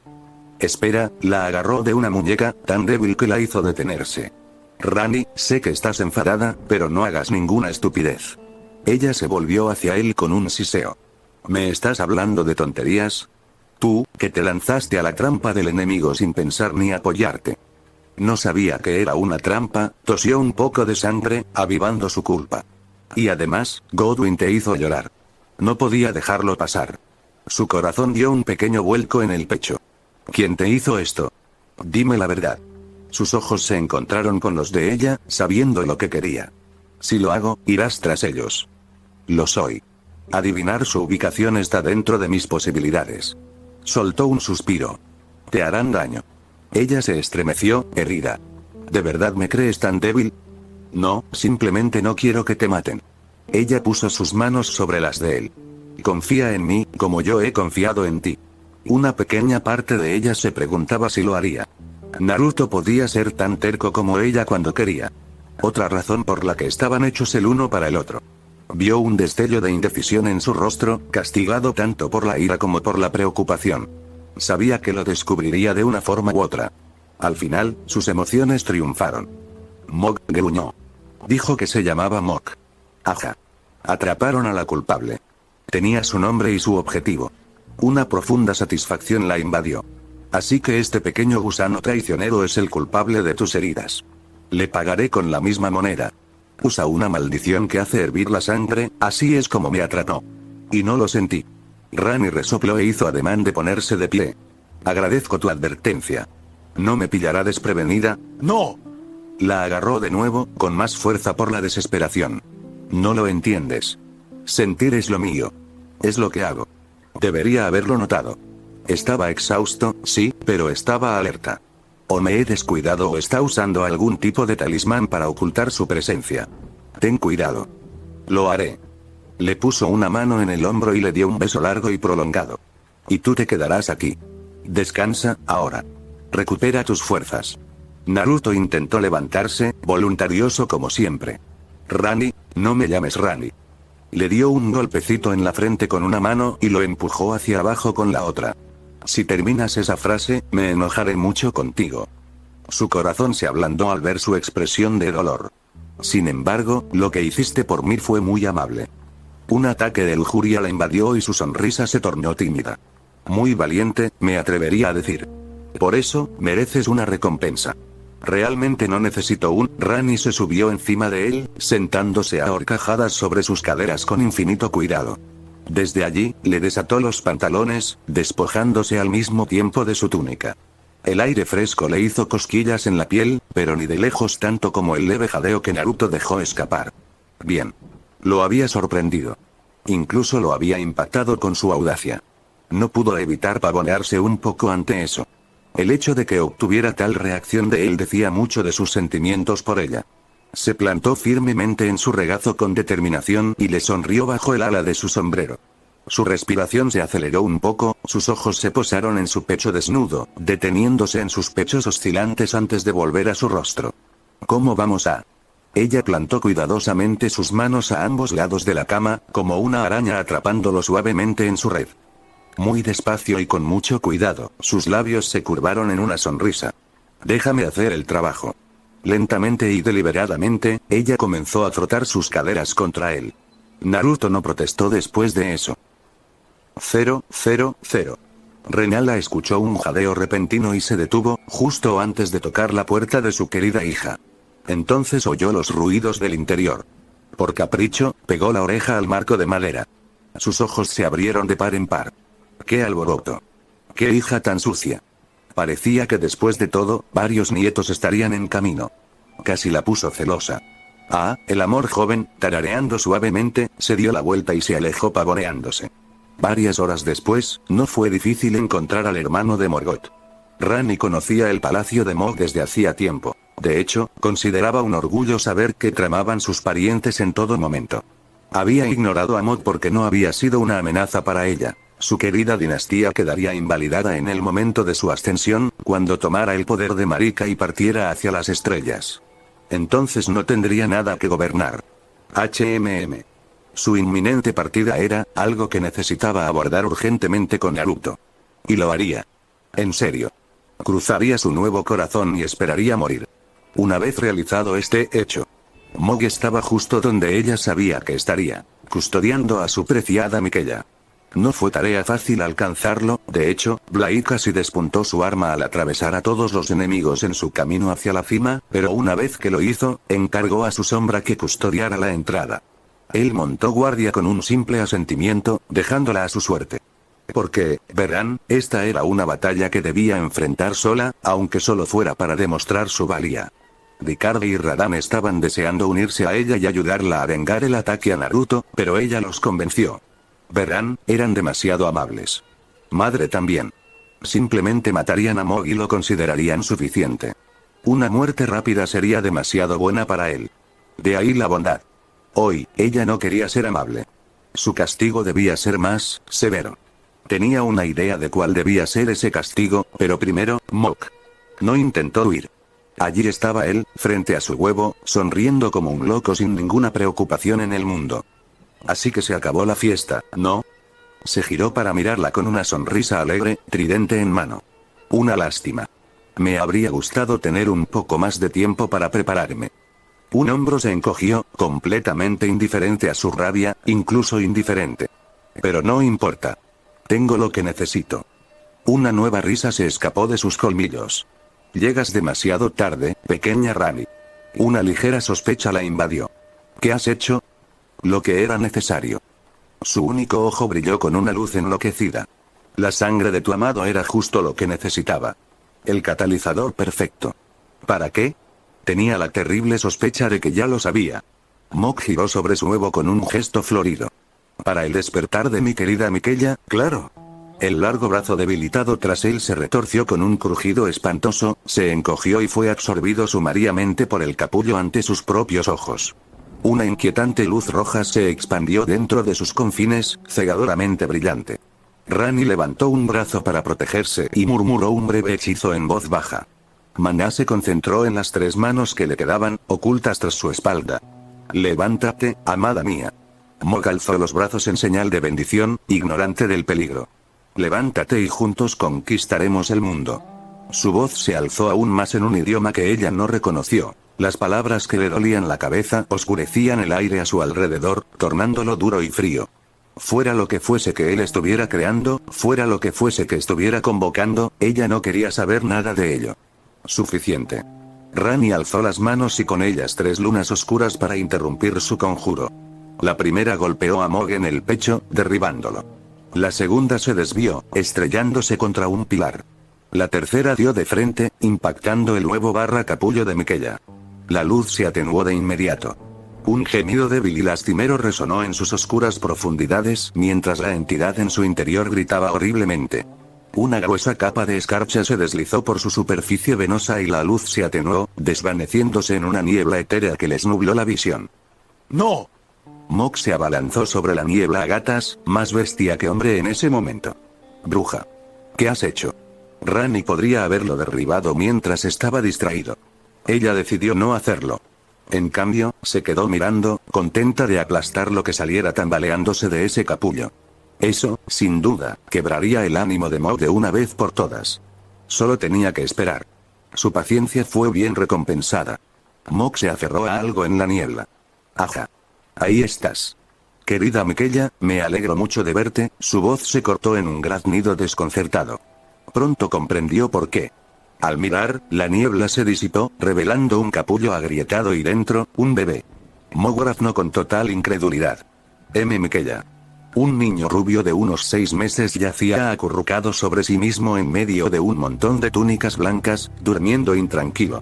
Espera, la agarró de una muñeca, tan débil que la hizo detenerse. Rani, sé que estás enfadada, pero no hagas ninguna estupidez. Ella se volvió hacia él con un siseo. ¿Me estás hablando de tonterías? Tú, que te lanzaste a la trampa del enemigo sin pensar ni apoyarte. No sabía que era una trampa, tosió un poco de sangre, avivando su culpa. Y además, Godwin te hizo llorar. No podía dejarlo pasar. Su corazón dio un pequeño vuelco en el pecho. ¿Quién te hizo esto? Dime la verdad. Sus ojos se encontraron con los de ella, sabiendo lo que quería. Si lo hago, irás tras ellos. Lo soy. Adivinar su ubicación está dentro de mis posibilidades. Soltó un suspiro. Te harán daño. Ella se estremeció, herida. ¿De verdad me crees tan débil? No, simplemente no quiero que te maten. Ella puso sus manos sobre las de él. Confía en mí, como yo he confiado en ti. Una pequeña parte de ella se preguntaba si lo haría. Naruto podía ser tan terco como ella cuando quería. Otra razón por la que estaban hechos el uno para el otro. Vio un destello de indecisión en su rostro, castigado tanto por la ira como por la preocupación. Sabía que lo descubriría de una forma u otra. Al final, sus emociones triunfaron. Mog gruñó. Dijo que se llamaba Mog. Aja. Atraparon a la culpable. Tenía su nombre y su objetivo. Una profunda satisfacción la invadió. Así que este pequeño gusano traicionero es el culpable de tus heridas. Le pagaré con la misma moneda. Usa una maldición que hace hervir la sangre, así es como me atrapó. Y no lo sentí. Rani resopló e hizo ademán de ponerse de pie. Agradezco tu advertencia. ¿No me pillará desprevenida? ¡No! La agarró de nuevo, con más fuerza por la desesperación. No lo entiendes. Sentir es lo mío. Es lo que hago. Debería haberlo notado. Estaba exhausto, sí, pero estaba alerta. O me he descuidado o está usando algún tipo de talismán para ocultar su presencia. Ten cuidado. Lo haré. Le puso una mano en el hombro y le dio un beso largo y prolongado. Y tú te quedarás aquí. Descansa, ahora. Recupera tus fuerzas. Naruto intentó levantarse, voluntarioso como siempre. Rani, no me llames Rani. Le dio un golpecito en la frente con una mano y lo empujó hacia abajo con la otra. Si terminas esa frase, me enojaré mucho contigo. Su corazón se ablandó al ver su expresión de dolor. Sin embargo, lo que hiciste por mí fue muy amable. Un ataque de lujuria la invadió y su sonrisa se tornó tímida. Muy valiente, me atrevería a decir. Por eso, mereces una recompensa. Realmente no necesito un... Rani se subió encima de él, sentándose a horcajadas sobre sus caderas con infinito cuidado. Desde allí, le desató los pantalones, despojándose al mismo tiempo de su túnica. El aire fresco le hizo cosquillas en la piel, pero ni de lejos tanto como el leve jadeo que Naruto dejó escapar. Bien. Lo había sorprendido. Incluso lo había impactado con su audacia. No pudo evitar pavonearse un poco ante eso. El hecho de que obtuviera tal reacción de él decía mucho de sus sentimientos por ella. Se plantó firmemente en su regazo con determinación y le sonrió bajo el ala de su sombrero. Su respiración se aceleró un poco, sus ojos se posaron en su pecho desnudo, deteniéndose en sus pechos oscilantes antes de volver a su rostro. ¿Cómo vamos a...? Ella plantó cuidadosamente sus manos a ambos lados de la cama, como una araña atrapándolo suavemente en su red. Muy despacio y con mucho cuidado, sus labios se curvaron en una sonrisa. Déjame hacer el trabajo. Lentamente y deliberadamente, ella comenzó a frotar sus caderas contra él. Naruto no protestó después de eso. 0, 0, 0. Renala escuchó un jadeo repentino y se detuvo, justo antes de tocar la puerta de su querida hija. Entonces oyó los ruidos del interior. Por capricho, pegó la oreja al marco de madera. Sus ojos se abrieron de par en par. ¡Qué alboroto! ¡Qué hija tan sucia! Parecía que después de todo, varios nietos estarían en camino. Casi la puso celosa. Ah, el amor joven, tarareando suavemente, se dio la vuelta y se alejó pavoneándose. Varias horas después, no fue difícil encontrar al hermano de Morgoth. Rani conocía el palacio de Mog desde hacía tiempo. De hecho, consideraba un orgullo saber que tramaban sus parientes en todo momento. Había ignorado a Mog porque no había sido una amenaza para ella. Su querida dinastía quedaría invalidada en el momento de su ascensión, cuando tomara el poder de Marika y partiera hacia las estrellas. Entonces no tendría nada que gobernar. Su inminente partida era algo que necesitaba abordar urgentemente con Naruto. Y lo haría. En serio. Cruzaría su nuevo corazón y esperaría morir. Una vez realizado este hecho, Mog estaba justo donde ella sabía que estaría, custodiando a su preciada Miquella. No fue tarea fácil alcanzarlo, de hecho, Blai casi despuntó su arma al atravesar a todos los enemigos en su camino hacia la cima, pero una vez que lo hizo, encargó a su sombra que custodiara la entrada. Él montó guardia con un simple asentimiento, dejándola a su suerte. Porque, verán, esta era una batalla que debía enfrentar sola, aunque solo fuera para demostrar su valía. Ricard y Radahn estaban deseando unirse a ella y ayudarla a vengar el ataque a Naruto, pero ella los convenció. Verán, eran demasiado amables. Madre también. Simplemente matarían a Mog y lo considerarían suficiente. Una muerte rápida sería demasiado buena para él. De ahí la bondad. Hoy, ella no quería ser amable. Su castigo debía ser más severo. Tenía una idea de cuál debía ser ese castigo, pero primero, Mog no intentó huir. Allí estaba él, frente a su huevo, sonriendo como un loco sin ninguna preocupación en el mundo. Así que se acabó la fiesta, ¿no? Se giró para mirarla con una sonrisa alegre, tridente en mano. Una lástima. Me habría gustado tener un poco más de tiempo para prepararme. Un hombro se encogió, completamente indiferente a su rabia, incluso indiferente. Pero no importa. Tengo lo que necesito. Una nueva risa se escapó de sus colmillos. Llegas demasiado tarde, pequeña Rani. Una ligera sospecha la invadió. ¿Qué has hecho? Lo que era necesario. Su único ojo brilló con una luz enloquecida. La sangre de tu amado era justo lo que necesitaba. El catalizador perfecto. ¿Para qué? Tenía la terrible sospecha de que ya lo sabía. Mog giró sobre su huevo con un gesto florido. Para el despertar de mi querida Miquella, claro. El largo brazo debilitado tras él se retorció con un crujido espantoso, se encogió y fue absorbido sumariamente por el capullo ante sus propios ojos. Una inquietante luz roja se expandió dentro de sus confines, cegadoramente brillante. Rani levantó un brazo para protegerse y murmuró un breve hechizo en voz baja. Maná se concentró en las 3 manos que le quedaban, ocultas tras su espalda. Levántate, amada mía. Mog alzó los brazos en señal de bendición, ignorante del peligro. Levántate y juntos conquistaremos el mundo. Su voz se alzó aún más en un idioma que ella no reconoció. Las palabras que le dolían la cabeza oscurecían el aire a su alrededor, tornándolo duro y frío. Fuera lo que fuese que él estuviera creando, fuera lo que fuese que estuviera convocando, ella no quería saber nada de ello. Suficiente. Rani alzó las manos y con ellas 3 lunas oscuras para interrumpir su conjuro. La primera golpeó a Mog en el pecho, derribándolo. La segunda se desvió, estrellándose contra un pilar. La tercera dio de frente, impactando el huevo / capullo de Miquella. La luz se atenuó de inmediato. Un gemido débil y lastimero resonó en sus oscuras profundidades, mientras la entidad en su interior gritaba horriblemente. Una gruesa capa de escarcha se deslizó por su superficie venosa y la luz se atenuó, desvaneciéndose en una niebla etérea que les nubló la visión. ¡No! Mog se abalanzó sobre la niebla a gatas, más bestia que hombre en ese momento. Bruja. ¿Qué has hecho? Rani podría haberlo derribado mientras estaba distraído. Ella decidió no hacerlo. En cambio, se quedó mirando, contenta de aplastar lo que saliera tambaleándose de ese capullo. Eso, sin duda, quebraría el ánimo de Mog de una vez por todas. Solo tenía que esperar. Su paciencia fue bien recompensada. Mog se aferró a algo en la niebla. Ajá. Ahí estás. Querida Miquella, me alegro mucho de verte. Su voz se cortó en un graznido desconcertado. Pronto comprendió por qué. Al mirar, la niebla se disipó, revelando un capullo agrietado y dentro, un bebé. Mog graznó con total incredulidad. Miquella. Un niño rubio de unos 6 meses yacía acurrucado sobre sí mismo en medio de un montón de túnicas blancas, durmiendo intranquilo.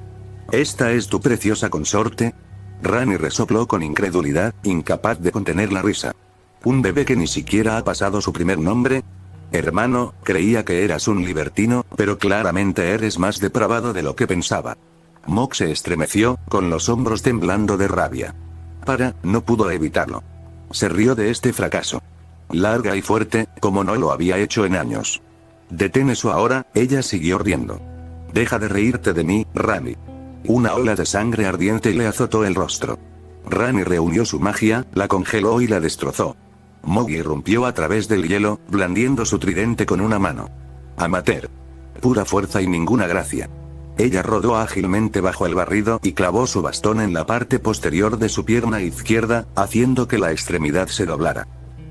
¿Esta es tu preciosa consorte? Rani resopló con incredulidad, incapaz de contener la risa. ¿Un bebé que ni siquiera ha pasado su primer nombre? Hermano, creía que eras un libertino, pero claramente eres más depravado de lo que pensaba. Mog se estremeció, con los hombros temblando de rabia. No pudo evitarlo. Se rió de este fracaso. Larga y fuerte, como no lo había hecho en años. Detén eso ahora, ella siguió riendo. Deja de reírte de mí, Rani. Una ola de sangre ardiente le azotó el rostro. Rani reunió su magia, la congeló y la destrozó. Mog irrumpió a través del hielo, blandiendo su tridente con una mano. Amateur. Pura fuerza y ninguna gracia. Ella rodó ágilmente bajo el barrido y clavó su bastón en la parte posterior de su pierna izquierda, haciendo que la extremidad se doblara.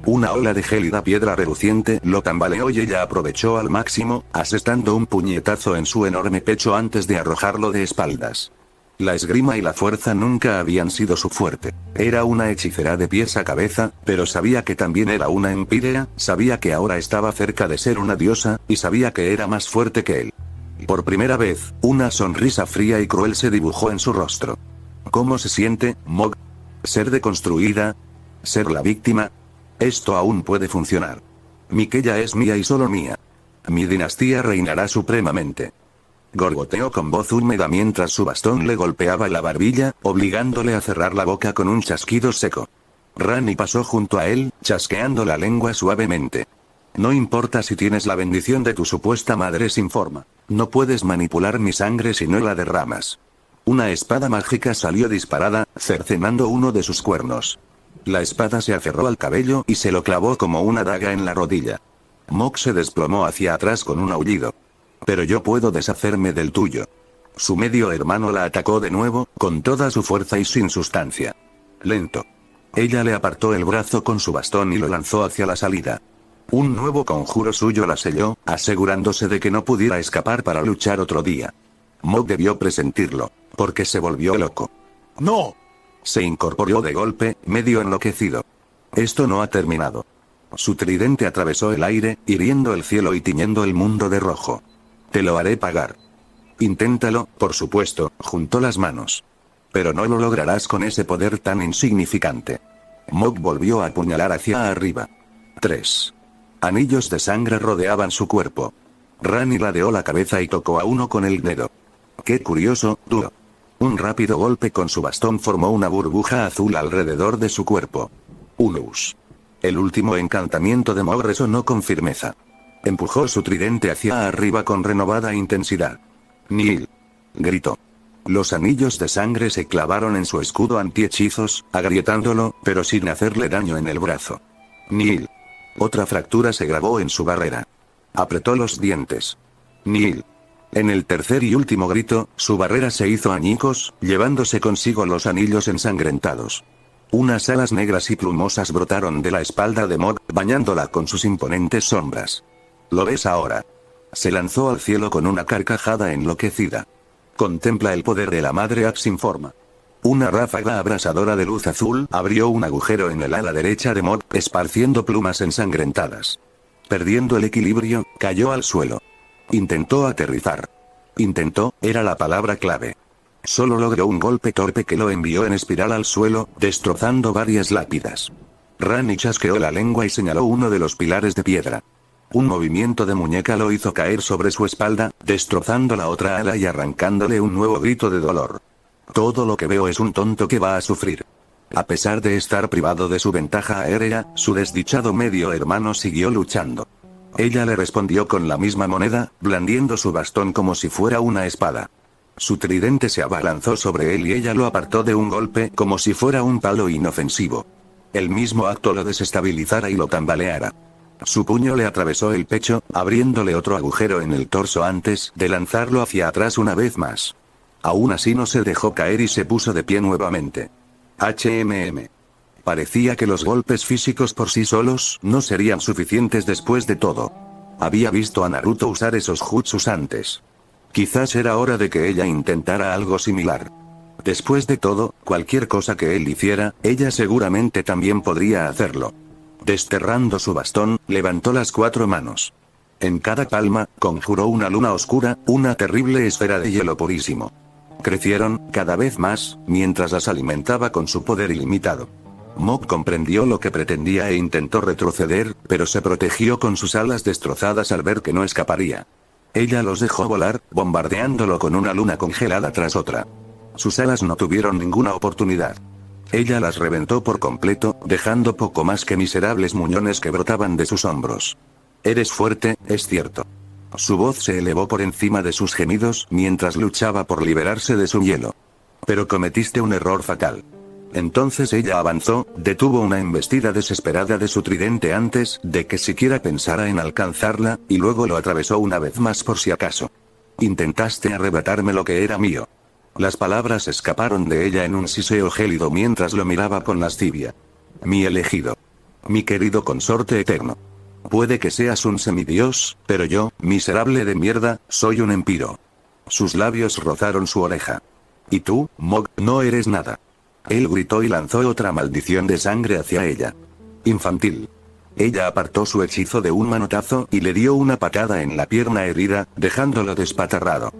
Una ola de gélida piedra reluciente lo tambaleó y ella aprovechó al máximo, asestando un puñetazo en su enorme pecho antes de arrojarlo de espaldas. La esgrima y la fuerza nunca habían sido su fuerte. Era una hechicera de pies a cabeza, pero sabía que también era una empírea, sabía que ahora estaba cerca de ser una diosa, y sabía que era más fuerte que él. Por primera vez, una sonrisa fría y cruel se dibujó en su rostro. ¿Cómo se siente, Mog? ¿Ser deconstruida? ¿Ser la víctima? Esto aún puede funcionar. Miquella es mía y solo mía. Mi dinastía reinará supremamente. Gorgoteó con voz húmeda mientras su bastón le golpeaba la barbilla, obligándole a cerrar la boca con un chasquido seco. Rani pasó junto a él, chasqueando la lengua suavemente. No importa si tienes la bendición de tu supuesta madre sin forma. No puedes manipular mi sangre si no la derramas. Una espada mágica salió disparada, cercenando uno de sus cuernos. La espada se aferró al cabello y se lo clavó como una daga en la rodilla. Mog se desplomó hacia atrás con un aullido. Pero yo puedo deshacerme del tuyo. Su medio hermano la atacó de nuevo, con toda su fuerza y sin sustancia. Lento. Ella le apartó el brazo con su bastón y lo lanzó hacia la salida. Un nuevo conjuro suyo la selló, asegurándose de que no pudiera escapar para luchar otro día. Mog debió presentirlo, porque se volvió loco. ¡No! Se incorporó de golpe, medio enloquecido. Esto no ha terminado. Su tridente atravesó el aire, hiriendo el cielo y tiñendo el mundo de rojo. Te lo haré pagar. Inténtalo, por supuesto, juntó las manos. Pero no lo lograrás con ese poder tan insignificante. Mog volvió a apuñalar hacia arriba. 3. Anillos de sangre rodeaban su cuerpo. Rani ladeó la cabeza y tocó a uno con el dedo. Qué curioso, duro. Un rápido golpe con su bastón formó una burbuja azul alrededor de su cuerpo. Unus. El último encantamiento de Mog resonó con firmeza. Empujó su tridente hacia arriba con renovada intensidad. Nihil. Gritó. Los anillos de sangre se clavaron en su escudo antihechizos, agrietándolo, pero sin hacerle daño en el brazo. Nihil. Otra fractura se grabó en su barrera. Apretó los dientes. Nihil. En el tercer y último grito, su barrera se hizo añicos, llevándose consigo los anillos ensangrentados. Unas alas negras y plumosas brotaron de la espalda de Mog, bañándola con sus imponentes sombras. ¿Lo ves ahora? Se lanzó al cielo con una carcajada enloquecida. Contempla el poder de la madre Ab sin forma. Una ráfaga abrasadora de luz azul abrió un agujero en el ala derecha de Mog, esparciendo plumas ensangrentadas. Perdiendo el equilibrio, cayó al suelo. Intentó aterrizar. Intentó, era la palabra clave. Solo logró un golpe torpe que lo envió en espiral al suelo, destrozando varias lápidas. Rani chasqueó la lengua y señaló uno de los pilares de piedra. Un movimiento de muñeca lo hizo caer sobre su espalda, destrozando la otra ala y arrancándole un nuevo grito de dolor. Todo lo que veo es un tonto que va a sufrir. A pesar de estar privado de su ventaja aérea, su desdichado medio hermano siguió luchando. Ella le respondió con la misma moneda, blandiendo su bastón como si fuera una espada. Su tridente se abalanzó sobre él y ella lo apartó de un golpe como si fuera un palo inofensivo. El mismo acto lo desestabilizara y lo tambaleara. Su puño le atravesó el pecho, abriéndole otro agujero en el torso antes de lanzarlo hacia atrás una vez más. Aún así no se dejó caer y se puso de pie nuevamente. Parecía que los golpes físicos por sí solos no serían suficientes después de todo. Había visto a Naruto usar esos jutsus antes. Quizás era hora de que ella intentara algo similar. Después de todo, cualquier cosa que él hiciera, ella seguramente también podría hacerlo. Desterrando su bastón, levantó las 4 manos. En cada palma, conjuró una luna oscura, una terrible esfera de hielo purísimo. Crecieron, cada vez más, mientras las alimentaba con su poder ilimitado. Mog comprendió lo que pretendía e intentó retroceder, pero se protegió con sus alas destrozadas al ver que no escaparía. Ella los dejó volar, bombardeándolo con una luna congelada tras otra. Sus alas no tuvieron ninguna oportunidad. Ella las reventó por completo, dejando poco más que miserables muñones que brotaban de sus hombros. Eres fuerte, es cierto. Su voz se elevó por encima de sus gemidos mientras luchaba por liberarse de su hielo. Pero cometiste un error fatal. Entonces ella avanzó, detuvo una embestida desesperada de su tridente antes de que siquiera pensara en alcanzarla, y luego lo atravesó una vez más por si acaso. Intentaste arrebatarme lo que era mío. Las palabras escaparon de ella en un siseo gélido mientras lo miraba con lascivia. Mi elegido. Mi querido consorte eterno. Puede que seas un semidios, pero yo, miserable de mierda, soy un empiro. Sus labios rozaron su oreja. Y tú, Mog, no eres nada. Él gritó y lanzó otra maldición de sangre hacia ella. Infantil. Ella apartó su hechizo de un manotazo y le dio una patada en la pierna herida, dejándolo despatarrado.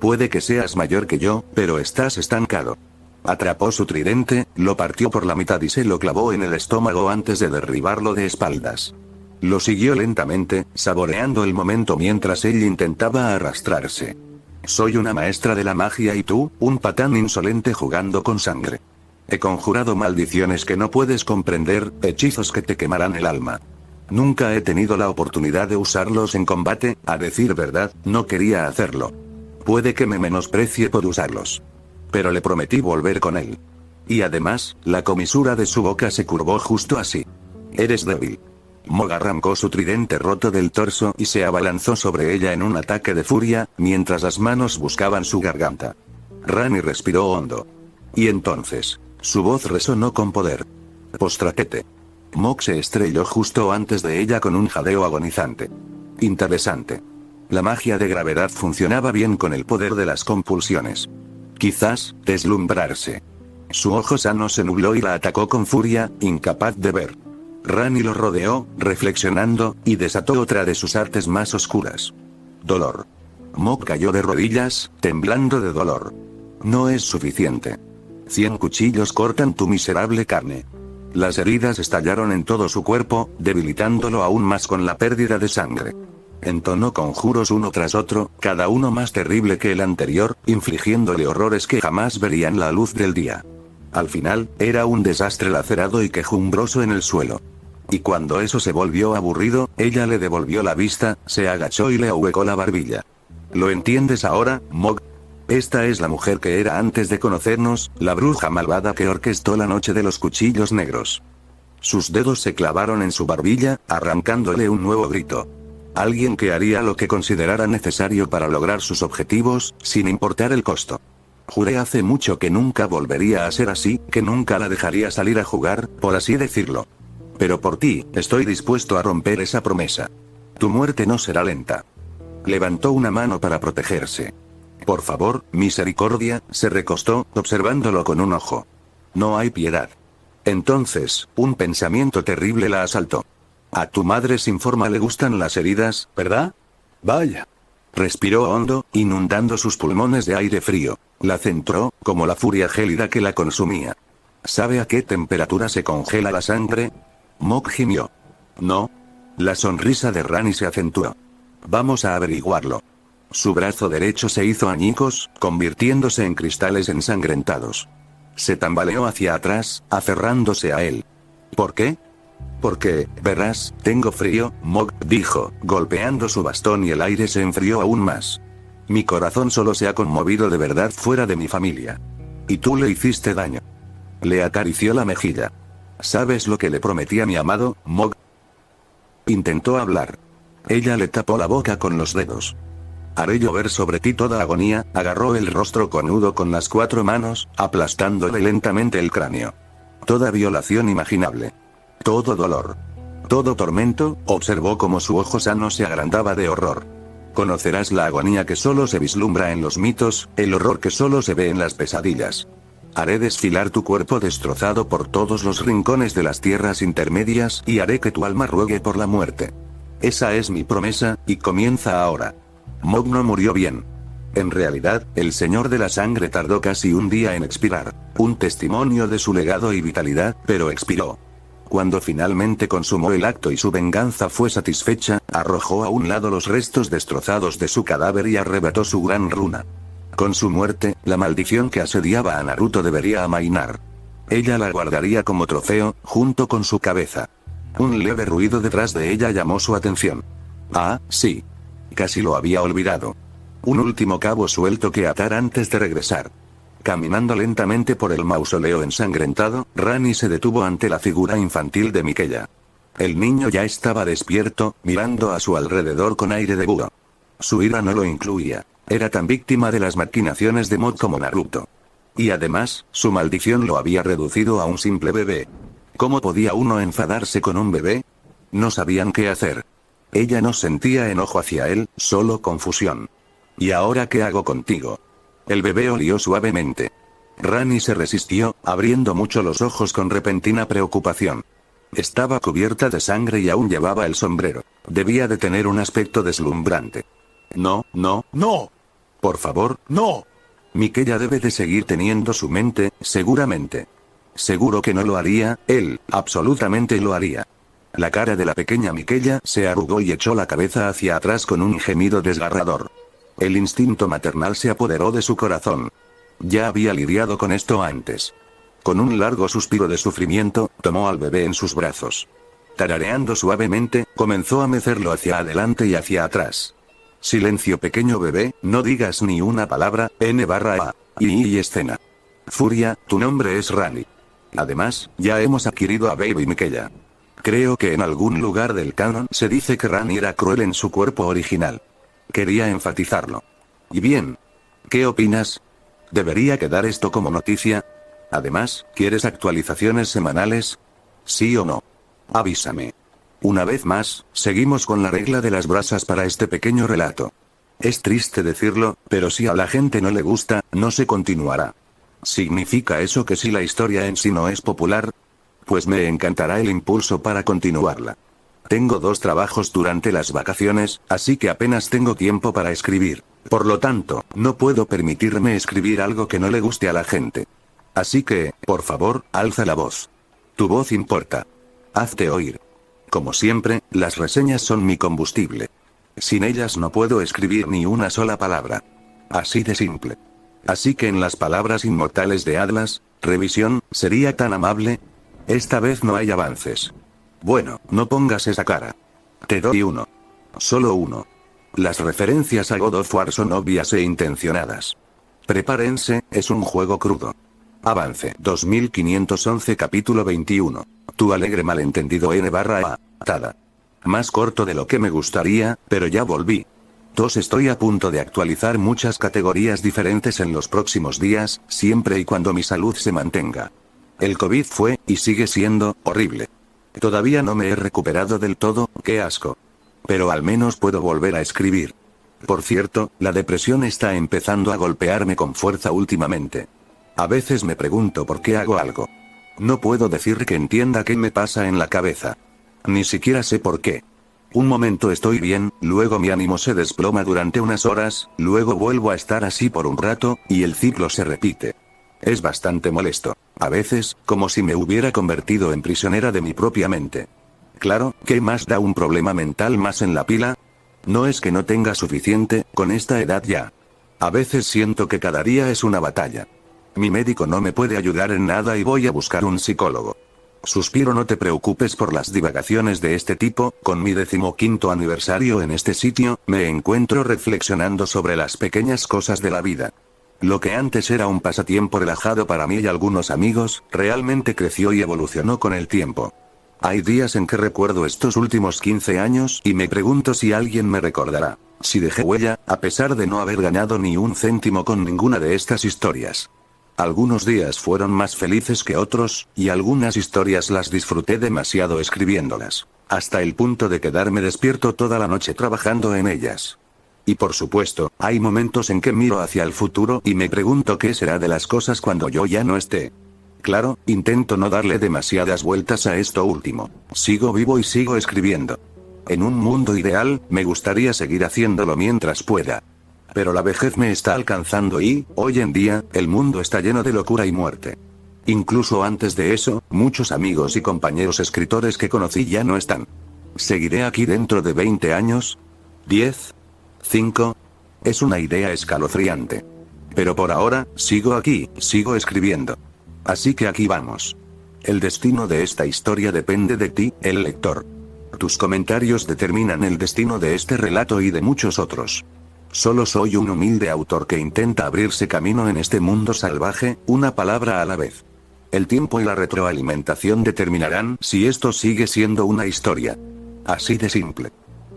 Puede que seas mayor que yo, pero estás estancado. Atrapó su tridente, lo partió por la mitad y se lo clavó en el estómago antes de derribarlo de espaldas. Lo siguió lentamente, saboreando el momento mientras él intentaba arrastrarse. Soy una maestra de la magia y tú, un patán insolente jugando con sangre. He conjurado maldiciones que no puedes comprender, hechizos que te quemarán el alma. Nunca he tenido la oportunidad de usarlos en combate, a decir verdad, no quería hacerlo. Puede que me menosprecie por usarlos. Pero le prometí volver con él. Y además, la comisura de su boca se curvó justo así. Eres débil. Mog arrancó su tridente roto del torso y se abalanzó sobre ella en un ataque de furia, mientras las manos buscaban su garganta. Rani respiró hondo. Y entonces, su voz resonó con poder. Postratete. Mog se estrelló justo antes de ella con un jadeo agonizante. Interesante. La magia de gravedad funcionaba bien con el poder de las compulsiones. Quizás, deslumbrarse. Su ojo sano se nubló y la atacó con furia, incapaz de ver. Rani lo rodeó, reflexionando, y desató otra de sus artes más oscuras. Dolor. Mog cayó de rodillas, temblando de dolor. No es suficiente. 100 cuchillos cortan tu miserable carne. Las heridas estallaron en todo su cuerpo, debilitándolo aún más con la pérdida de sangre. Entonó conjuros uno tras otro, cada uno más terrible que el anterior, infligiéndole horrores que jamás verían la luz del día. Al final, era un desastre lacerado y quejumbroso en el suelo. Y cuando eso se volvió aburrido, ella le devolvió la vista, se agachó y le ahuecó la barbilla. ¿Lo entiendes ahora, Mog? Esta es la mujer que era antes de conocernos, la bruja malvada que orquestó la noche de los cuchillos negros. Sus dedos se clavaron en su barbilla, arrancándole un nuevo grito. Alguien que haría lo que considerara necesario para lograr sus objetivos, sin importar el costo. Juré hace mucho que nunca volvería a ser así, que nunca la dejaría salir a jugar, por así decirlo. Pero por ti, estoy dispuesto a romper esa promesa. Tu muerte no será lenta. Levantó una mano para protegerse. Por favor, misericordia, se recostó, observándolo con un ojo. No hay piedad. Entonces, un pensamiento terrible la asaltó. A tu madre sin forma le gustan las heridas, ¿verdad? Vaya. Respiró hondo, inundando sus pulmones de aire frío. La centró, como la furia gélida que la consumía. ¿Sabe a qué temperatura se congela la sangre? Mog gimió. No. La sonrisa de Rani se acentuó. Vamos a averiguarlo. Su brazo derecho se hizo añicos, convirtiéndose en cristales ensangrentados. Se tambaleó hacia atrás, aferrándose a él. ¿Por qué? Porque, verás, tengo frío, Mog dijo, golpeando su bastón y el aire se enfrió aún más. Mi corazón solo se ha conmovido de verdad fuera de mi familia. Y tú le hiciste daño. Le acarició la mejilla. ¿Sabes lo que le prometí a mi amado, Mog? Intentó hablar. Ella le tapó la boca con los dedos. Haré llover sobre ti toda agonía, agarró el rostro conudo con las 4 manos, aplastándole lentamente el cráneo. Toda violación imaginable. Todo dolor. Todo tormento, observó como su ojo sano se agrandaba de horror. Conocerás la agonía que solo se vislumbra en los mitos, el horror que solo se ve en las pesadillas. Haré desfilar tu cuerpo destrozado por todos los rincones de las tierras intermedias y haré que tu alma ruegue por la muerte. Esa es mi promesa, y comienza ahora. Mog no murió bien. En realidad, el Señor de la Sangre tardó casi un día en expirar. Un testimonio de su legado y vitalidad, pero expiró. Cuando finalmente consumó el acto y su venganza fue satisfecha, arrojó a un lado los restos destrozados de su cadáver y arrebató su gran runa. Con su muerte, la maldición que asediaba a Naruto debería amainar. Ella la guardaría como trofeo, junto con su cabeza. Un leve ruido detrás de ella llamó su atención. Ah, sí. Casi lo había olvidado. Un último cabo suelto que atar antes de regresar. Caminando lentamente por el mausoleo ensangrentado, Rani se detuvo ante la figura infantil de Mikeya. El niño ya estaba despierto, mirando a su alrededor con aire de búho. Su ira no lo incluía. Era tan víctima de las maquinaciones de Mod como Naruto. Y además, su maldición lo había reducido a un simple bebé. ¿Cómo podía uno enfadarse con un bebé? No sabían qué hacer. Ella no sentía enojo hacia él, solo confusión. ¿Y ahora qué hago contigo? El bebé olió suavemente. Rani se resistió, abriendo mucho los ojos con repentina preocupación. Estaba cubierta de sangre y aún llevaba el sombrero. Debía de tener un aspecto deslumbrante. No, no, no. Por favor, no. Mikeya debe de seguir teniendo su mente, seguramente. Seguro que no lo haría, él, absolutamente lo haría. La cara de la pequeña Mikeya se arrugó y echó la cabeza hacia atrás con un gemido desgarrador. El instinto maternal se apoderó de su corazón. Ya había lidiado con esto antes. Con un largo suspiro de sufrimiento, tomó al bebé en sus brazos. Tarareando suavemente, comenzó a mecerlo hacia adelante y hacia atrás. Silencio pequeño bebé, no digas ni una palabra, N/A. Y escena. Furia, tu nombre es Rani. Además, ya hemos adquirido a Baby Mikeya. Creo que en algún lugar del canon se dice que Rani era cruel en su cuerpo original. Quería enfatizarlo. ¿Y bien? ¿Qué opinas? ¿Debería quedar esto como noticia? Además, ¿quieres actualizaciones semanales? ¿Sí o no? Avísame. Una vez más, seguimos con la regla de las brasas para este pequeño relato. Es triste decirlo, pero si a la gente no le gusta, no se continuará. ¿Significa eso que si la historia en sí no es popular? Pues me encantará el impulso para continuarla. Tengo 2 trabajos durante las vacaciones, así que apenas tengo tiempo para escribir. Por lo tanto, no puedo permitirme escribir algo que no le guste a la gente. Así que, por favor, alza la voz. Tu voz importa. Hazte oír. Como siempre, las reseñas son mi combustible. Sin ellas no puedo escribir ni una sola palabra. Así de simple. Así que en las palabras inmortales de Atlas, revisión, ¿sería tan amable? Esta vez no hay avances. Bueno, no pongas esa cara. Te doy 1. Solo 1. Las referencias a God of War son obvias e intencionadas. Prepárense, es un juego crudo. Avance 2511 capítulo 21. Tu alegre malentendido N/A. Tada. Más corto de lo que me gustaría, pero ya volví. Estoy a punto de actualizar muchas categorías diferentes en los próximos días, siempre y cuando mi salud se mantenga. El COVID fue, y sigue siendo, horrible. Todavía no me he recuperado del todo, qué asco. Pero al menos puedo volver a escribir. Por cierto, la depresión está empezando a golpearme con fuerza últimamente. A veces me pregunto por qué hago algo. No puedo decir que entienda qué me pasa en la cabeza. Ni siquiera sé por qué. Un momento estoy bien, luego mi ánimo se desploma durante unas horas, luego vuelvo a estar así por un rato, y el ciclo se repite. Es bastante molesto. A veces, como si me hubiera convertido en prisionera de mi propia mente. Claro, ¿qué más da un problema mental más en la pila? No es que no tenga suficiente, con esta edad ya. A veces siento que cada día es una batalla. Mi médico no me puede ayudar en nada y voy a buscar un psicólogo. Suspiro, no te preocupes por las divagaciones de este tipo, con mi 15º aniversario en este sitio, me encuentro reflexionando sobre las pequeñas cosas de la vida. Lo que antes era un pasatiempo relajado para mí y algunos amigos, realmente creció y evolucionó con el tiempo. Hay días en que recuerdo estos últimos 15 años y me pregunto si alguien me recordará, si dejé huella, a pesar de no haber ganado ni un céntimo con ninguna de estas historias. Algunos días fueron más felices que otros, y algunas historias las disfruté demasiado escribiéndolas, hasta el punto de quedarme despierto toda la noche trabajando en ellas. Y por supuesto, hay momentos en que miro hacia el futuro y me pregunto qué será de las cosas cuando yo ya no esté. Claro, intento no darle demasiadas vueltas a esto último. Sigo vivo y sigo escribiendo. En un mundo ideal, me gustaría seguir haciéndolo mientras pueda. Pero la vejez me está alcanzando y, hoy en día, el mundo está lleno de locura y muerte. Incluso antes de eso, muchos amigos y compañeros escritores que conocí ya no están. ¿Seguiré aquí dentro de 20 años? ¿10? ¿5? Es una idea escalofriante. Pero por ahora, sigo aquí, sigo escribiendo. Así que aquí vamos. El destino de esta historia depende de ti, el lector. Tus comentarios determinan el destino de este relato y de muchos otros. Solo soy un humilde autor que intenta abrirse camino en este mundo salvaje, una palabra a la vez. El tiempo y la retroalimentación determinarán si esto sigue siendo una historia. Así de simple.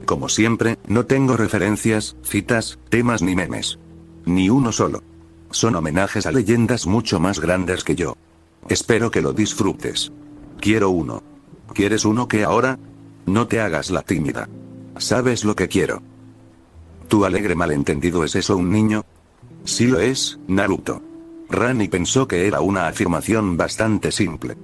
Como siempre, no tengo referencias, citas, temas ni memes. Ni uno solo. Son homenajes a leyendas mucho más grandes que yo. Espero que lo disfrutes. Quiero uno. ¿Quieres uno que ahora? No te hagas la tímida. ¿Sabes lo que quiero? ¿Tu alegre malentendido es eso un niño? Sí lo es, Naruto. Rani pensó que era una afirmación bastante simple.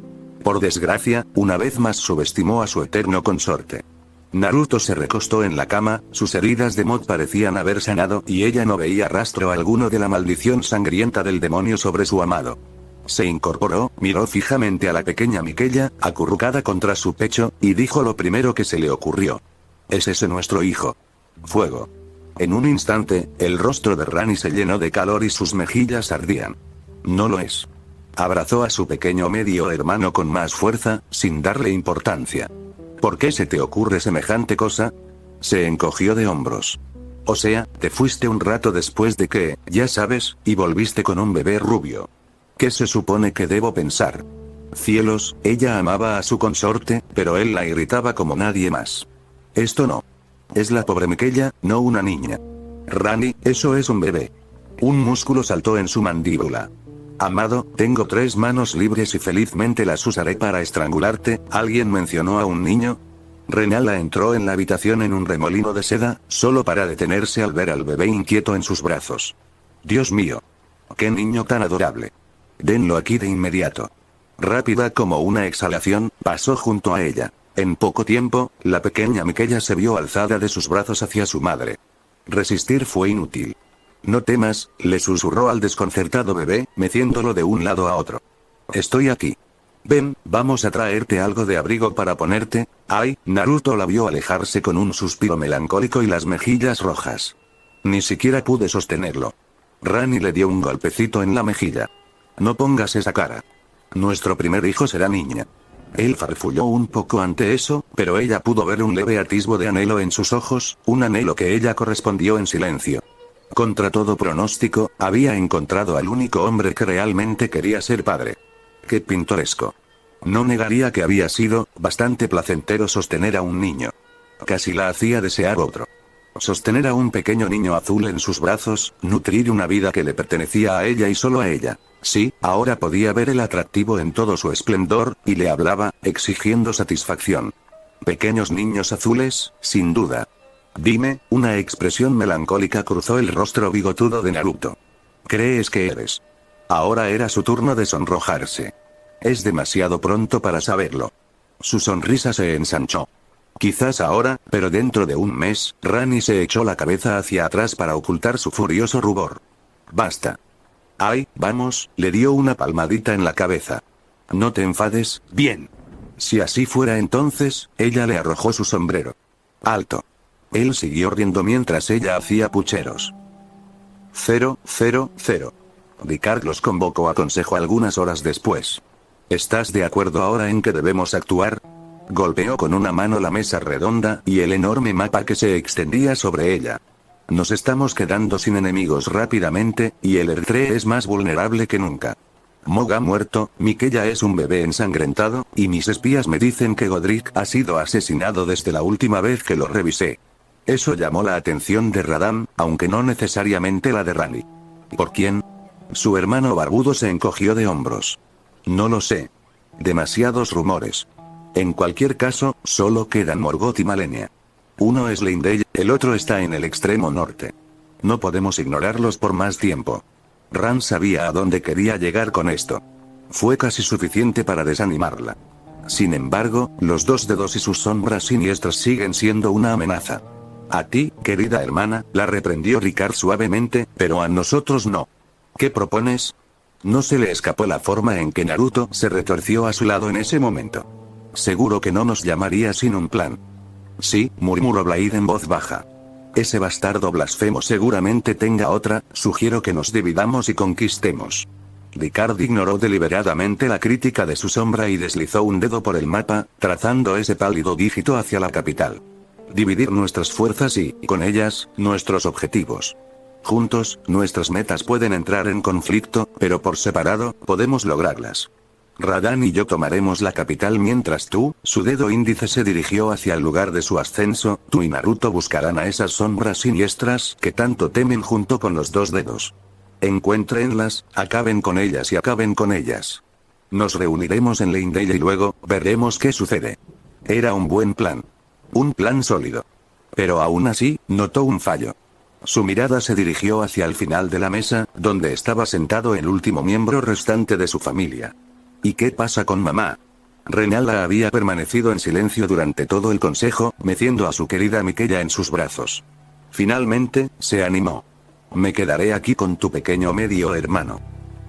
Por desgracia, una vez más subestimó a su eterno consorte. Naruto se recostó en la cama, sus heridas de mod parecían haber sanado y ella no veía rastro alguno de la maldición sangrienta del demonio sobre su amado. Se incorporó, miró fijamente a la pequeña Miquella, acurrucada contra su pecho, y dijo lo primero que se le ocurrió. ¿Es ese nuestro hijo? Fuego. En un instante, el rostro de Rani se llenó de calor y sus mejillas ardían. No lo es. Abrazó a su pequeño medio hermano con más fuerza, sin darle importancia. ¿Por qué se te ocurre semejante cosa? Se encogió de hombros. O sea, te fuiste un rato después de que, ya sabes, y volviste con un bebé rubio. ¿Qué se supone que debo pensar? Cielos, ella amaba a su consorte, pero él la irritaba como nadie más. Esto no. Es la pobre Miquella, no una niña. Rani, eso es un bebé. Un músculo saltó en su mandíbula. Amado, tengo 3 manos libres y felizmente las usaré para estrangularte. ¿Alguien mencionó a un niño? Renala entró en la habitación en un remolino de seda, solo para detenerse al ver al bebé inquieto en sus brazos. Dios mío. ¡Qué niño tan adorable! Denlo aquí de inmediato. Rápida como una exhalación, pasó junto a ella. En poco tiempo, la pequeña Miquella se vio alzada de sus brazos hacia su madre. Resistir fue inútil. No temas, le susurró al desconcertado bebé, meciéndolo de un lado a otro. Estoy aquí. Ven, vamos a traerte algo de abrigo para ponerte. Ay, Naruto la vio alejarse con un suspiro melancólico y las mejillas rojas. Ni siquiera pude sostenerlo. Rani le dio un golpecito en la mejilla. No pongas esa cara. Nuestro primer hijo será niña. Él farfulló un poco ante eso, pero ella pudo ver un leve atisbo de anhelo en sus ojos, un anhelo que ella correspondió en silencio. Contra todo pronóstico, había encontrado al único hombre que realmente quería ser padre. ¡Qué pintoresco! No negaría que había sido bastante placentero sostener a un niño. Casi la hacía desear otro. Sostener a un pequeño niño azul en sus brazos, nutrir una vida que le pertenecía a ella y solo a ella. Sí, ahora podía ver el atractivo en todo su esplendor, y le hablaba, exigiendo satisfacción. Pequeños niños azules, sin duda. Dime, una expresión melancólica cruzó el rostro bigotudo de Naruto. ¿Crees que eres? Ahora era su turno de sonrojarse. Es demasiado pronto para saberlo. Su sonrisa se ensanchó. Quizás ahora, pero dentro de un mes, Rani se echó la cabeza hacia atrás para ocultar su furioso rubor. Basta. Ay, vamos, le dio una palmadita en la cabeza. No te enfades, bien. Si así fuera entonces, ella le arrojó su sombrero. Alto. Él siguió riendo mientras ella hacía pucheros. 000. Ricard los convocó a consejo algunas horas después. ¿Estás de acuerdo ahora en que debemos actuar? Golpeó con una mano la mesa redonda y el enorme mapa que se extendía sobre ella. Nos estamos quedando sin enemigos rápidamente, y el Erdtree es más vulnerable que nunca. Mog ha muerto, Miquella es un bebé ensangrentado, y mis espías me dicen que Godric ha sido asesinado desde la última vez que lo revisé. Eso llamó la atención de Radam, aunque no necesariamente la de Rani. ¿Por quién? Su hermano barbudo se encogió de hombros. No lo sé. Demasiados rumores. En cualquier caso, solo quedan Morgoth y Malenia. Uno es Leyndell, el otro está en el extremo norte. No podemos ignorarlos por más tiempo. Ran sabía a dónde quería llegar con esto. Fue casi suficiente para desanimarla. Sin embargo, los dos dedos y sus sombras siniestras siguen siendo una amenaza. A ti, querida hermana, la reprendió Ricard suavemente, pero a nosotros no. ¿Qué propones? No se le escapó la forma en que Naruto se retorció a su lado en ese momento. Seguro que no nos llamaría sin un plan. Sí, murmuró Blade en voz baja. Ese bastardo blasfemo seguramente tenga otra, sugiero que nos dividamos y conquistemos. Ricard ignoró deliberadamente la crítica de su sombra y deslizó un dedo por el mapa, trazando ese pálido dígito hacia la capital. Dividir nuestras fuerzas y, con ellas, nuestros objetivos. Juntos, nuestras metas pueden entrar en conflicto, pero por separado, podemos lograrlas. Radan y yo tomaremos la capital mientras tú, su dedo índice se dirigió hacia el lugar de su ascenso, tú y Naruto buscarán a esas sombras siniestras que tanto temen junto con los dos dedos. Encuéntrenlas, acaben con ellas y acaben con ellas. Nos reuniremos en Leyndale y luego, veremos qué sucede. Era un buen plan. Un plan sólido. Pero aún así, notó un fallo. Su mirada se dirigió hacia el final de la mesa, donde estaba sentado el último miembro restante de su familia. ¿Y qué pasa con mamá? Renala había permanecido en silencio durante todo el consejo, meciendo a su querida Miquella en sus brazos. Finalmente, se animó. Me quedaré aquí con tu pequeño medio hermano.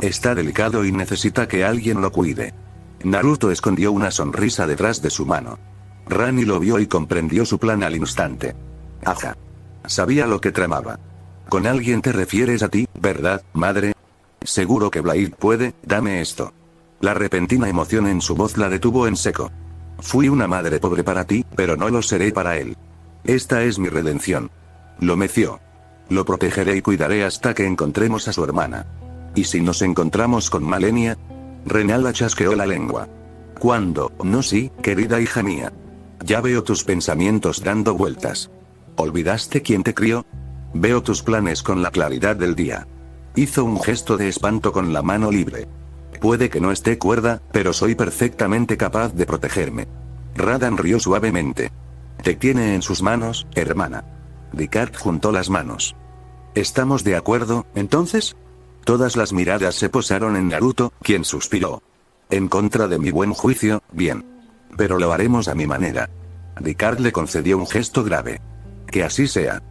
Está delicado y necesita que alguien lo cuide. Naruto escondió una sonrisa detrás de su mano. Rani lo vio y comprendió su plan al instante. Ajá. Sabía lo que tramaba. Con alguien te refieres a ti, ¿verdad, madre? Seguro que Blade puede, dame esto. La repentina emoción en su voz la detuvo en seco. Fui una madre pobre para ti, pero no lo seré para él. Esta es mi redención. Lo meció. Lo protegeré y cuidaré hasta que encontremos a su hermana. ¿Y si nos encontramos con Malenia? Renala chasqueó la lengua. ¿Cuándo? No, sí, querida hija mía. Ya veo tus pensamientos dando vueltas. ¿Olvidaste quién te crió? Veo tus planes con la claridad del día. Hizo un gesto de espanto con la mano libre. Puede que no esté cuerda, pero soy perfectamente capaz de protegerme. Radan rió suavemente. Te tiene en sus manos, hermana. Ricard juntó las manos. ¿Estamos de acuerdo, entonces? Todas las miradas se posaron en Naruto, quien suspiró. En contra de mi buen juicio, bien. Pero lo haremos a mi manera. Ricard le concedió un gesto grave. Que así sea.